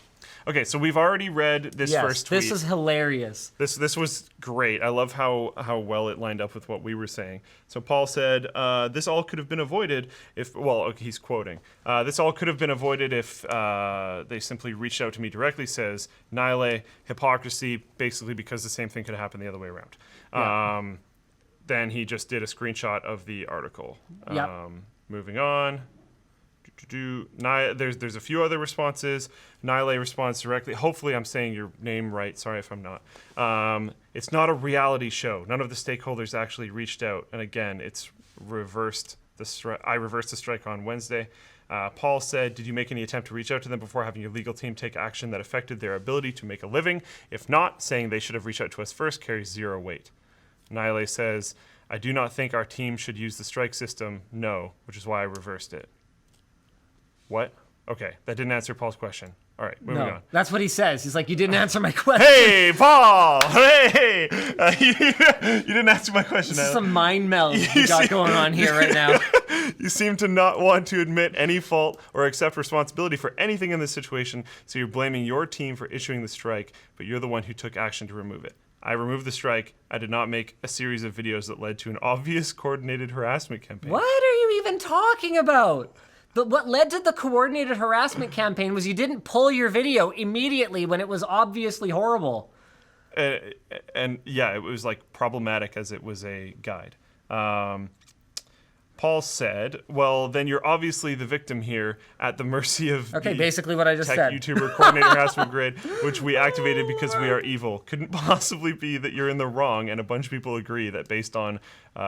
Okay, so we've already read this Yes, first tweet. this is hilarious. This was great. I love how well it lined up with what we were saying. So Paul said, "This all could have been avoided if." Well, okay, he's quoting. "This all could have been avoided if they simply reached out to me directly." Says Nile hypocrisy, basically because the same thing could have happened the other way around. Yeah. Then he just did a screenshot of the article. Yep. Moving on. There's a few other responses. Nile responds directly. Hopefully, I'm saying your name right. Sorry if I'm not. It's not a reality show. None of the stakeholders actually reached out. And again, it's reversed the strike. I reversed the strike on Wednesday. Paul said, "Did you make any attempt to reach out to them before having your legal team take action that affected their ability to make a living? If not, saying they should have reached out to us first carries zero weight." Nile says, "I do not think our team should use the strike system. No, which is why I reversed it." What? Okay, that didn't answer Paul's question. All right, moving on. That's what he says. He's like, you didn't answer my question. Hey, Paul! Hey! You didn't answer my question. This is Adam. some mind meld we got going on here right now. You seem to not want to admit any fault or accept responsibility for anything in this situation, so you're blaming your team for issuing the strike, but you're the one who took action to remove it. I removed the strike. I did not make a series of videos that led to an obvious coordinated harassment campaign. What are you even talking about? But what led to the coordinated harassment campaign was you didn't pull your video immediately when it was obviously horrible. And yeah, it was like problematic as it was a guide. Paul said, "Well, then you're obviously the victim here at the mercy of Okay, the basically what I just tech said. YouTuber coordinated harassment grid, which we activated because we are evil. Couldn't possibly be that you're in the wrong, and a bunch of people agree that based on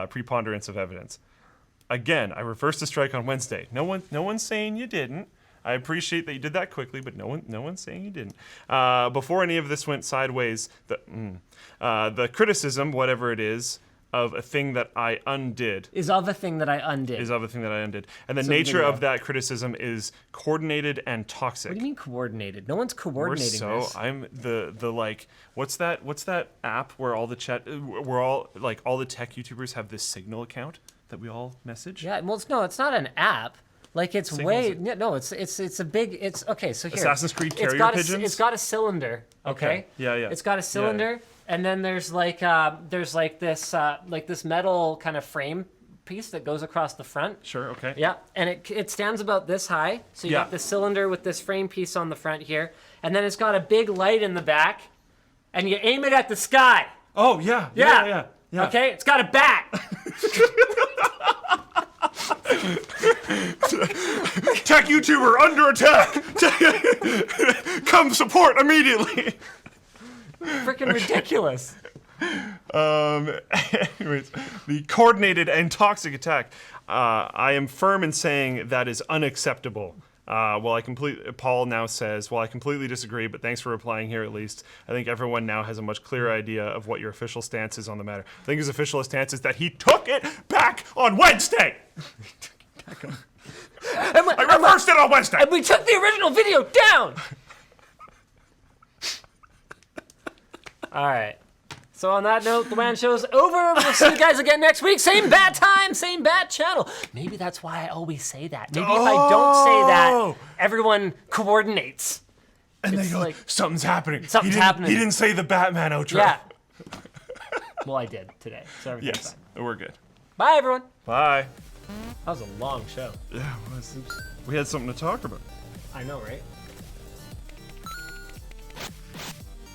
preponderance of evidence." Again, I reversed the strike on Wednesday. No one's saying you didn't. I appreciate that you did that quickly, but no one's saying you didn't. Before any of this went sideways, the criticism, whatever it is, of a thing that I undid. Is of a thing that I undid. And the So nature video. of that criticism is coordinated and toxic. What do you mean coordinated? No one's coordinating this. I'm the like what's that app where all the all the tech YouTubers have this Signal account that we all message? Yeah, well, it's not an app. Like it's Signals way no, it's a big. It's okay. So here, Assassin's Creed carrier pigeons? It's got a cylinder. Okay. Yeah. It's got a cylinder, and then there's this metal kind of frame piece that goes across the front. Sure. Okay. Yeah, and it stands about this high. So you got the cylinder with this frame piece on the front here, and then it's got a big light in the back, and you aim it at the sky. Oh yeah. Okay, it's got a bat. Tech YouTuber under attack! Come support immediately! Freaking ridiculous. Anyways, the coordinated and toxic attack. I am firm in saying that is unacceptable. Paul now says, well, I completely disagree, but thanks for replying here at least. I think everyone now has a much clearer idea of what your official stance is on the matter. I think his official stance is that he took it back on Wednesday. I reversed it on Wednesday. And we took the original video down. All right. So on that note, the WAN show's over. We'll see you guys again next week. Same bat time, same bat channel. Maybe that's why I always say that. Maybe if I don't say that, everyone coordinates. And It's they go, like, something's happening. Something's happening. He didn't say the Batman outro. Yeah. Well, I did today. So everything's Yes, fine. we're good. Bye, everyone. Bye. That was a long show. Yeah, we had something to talk about. I know, right?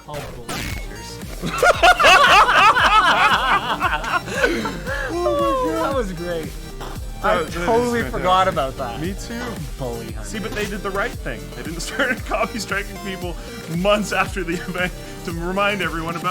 Call bullshiters. That was great. I That totally is forgot fantastic. about that. Me too. Bully hunter. See, but they did the right thing. They didn't start copy striking people months after the event to remind everyone about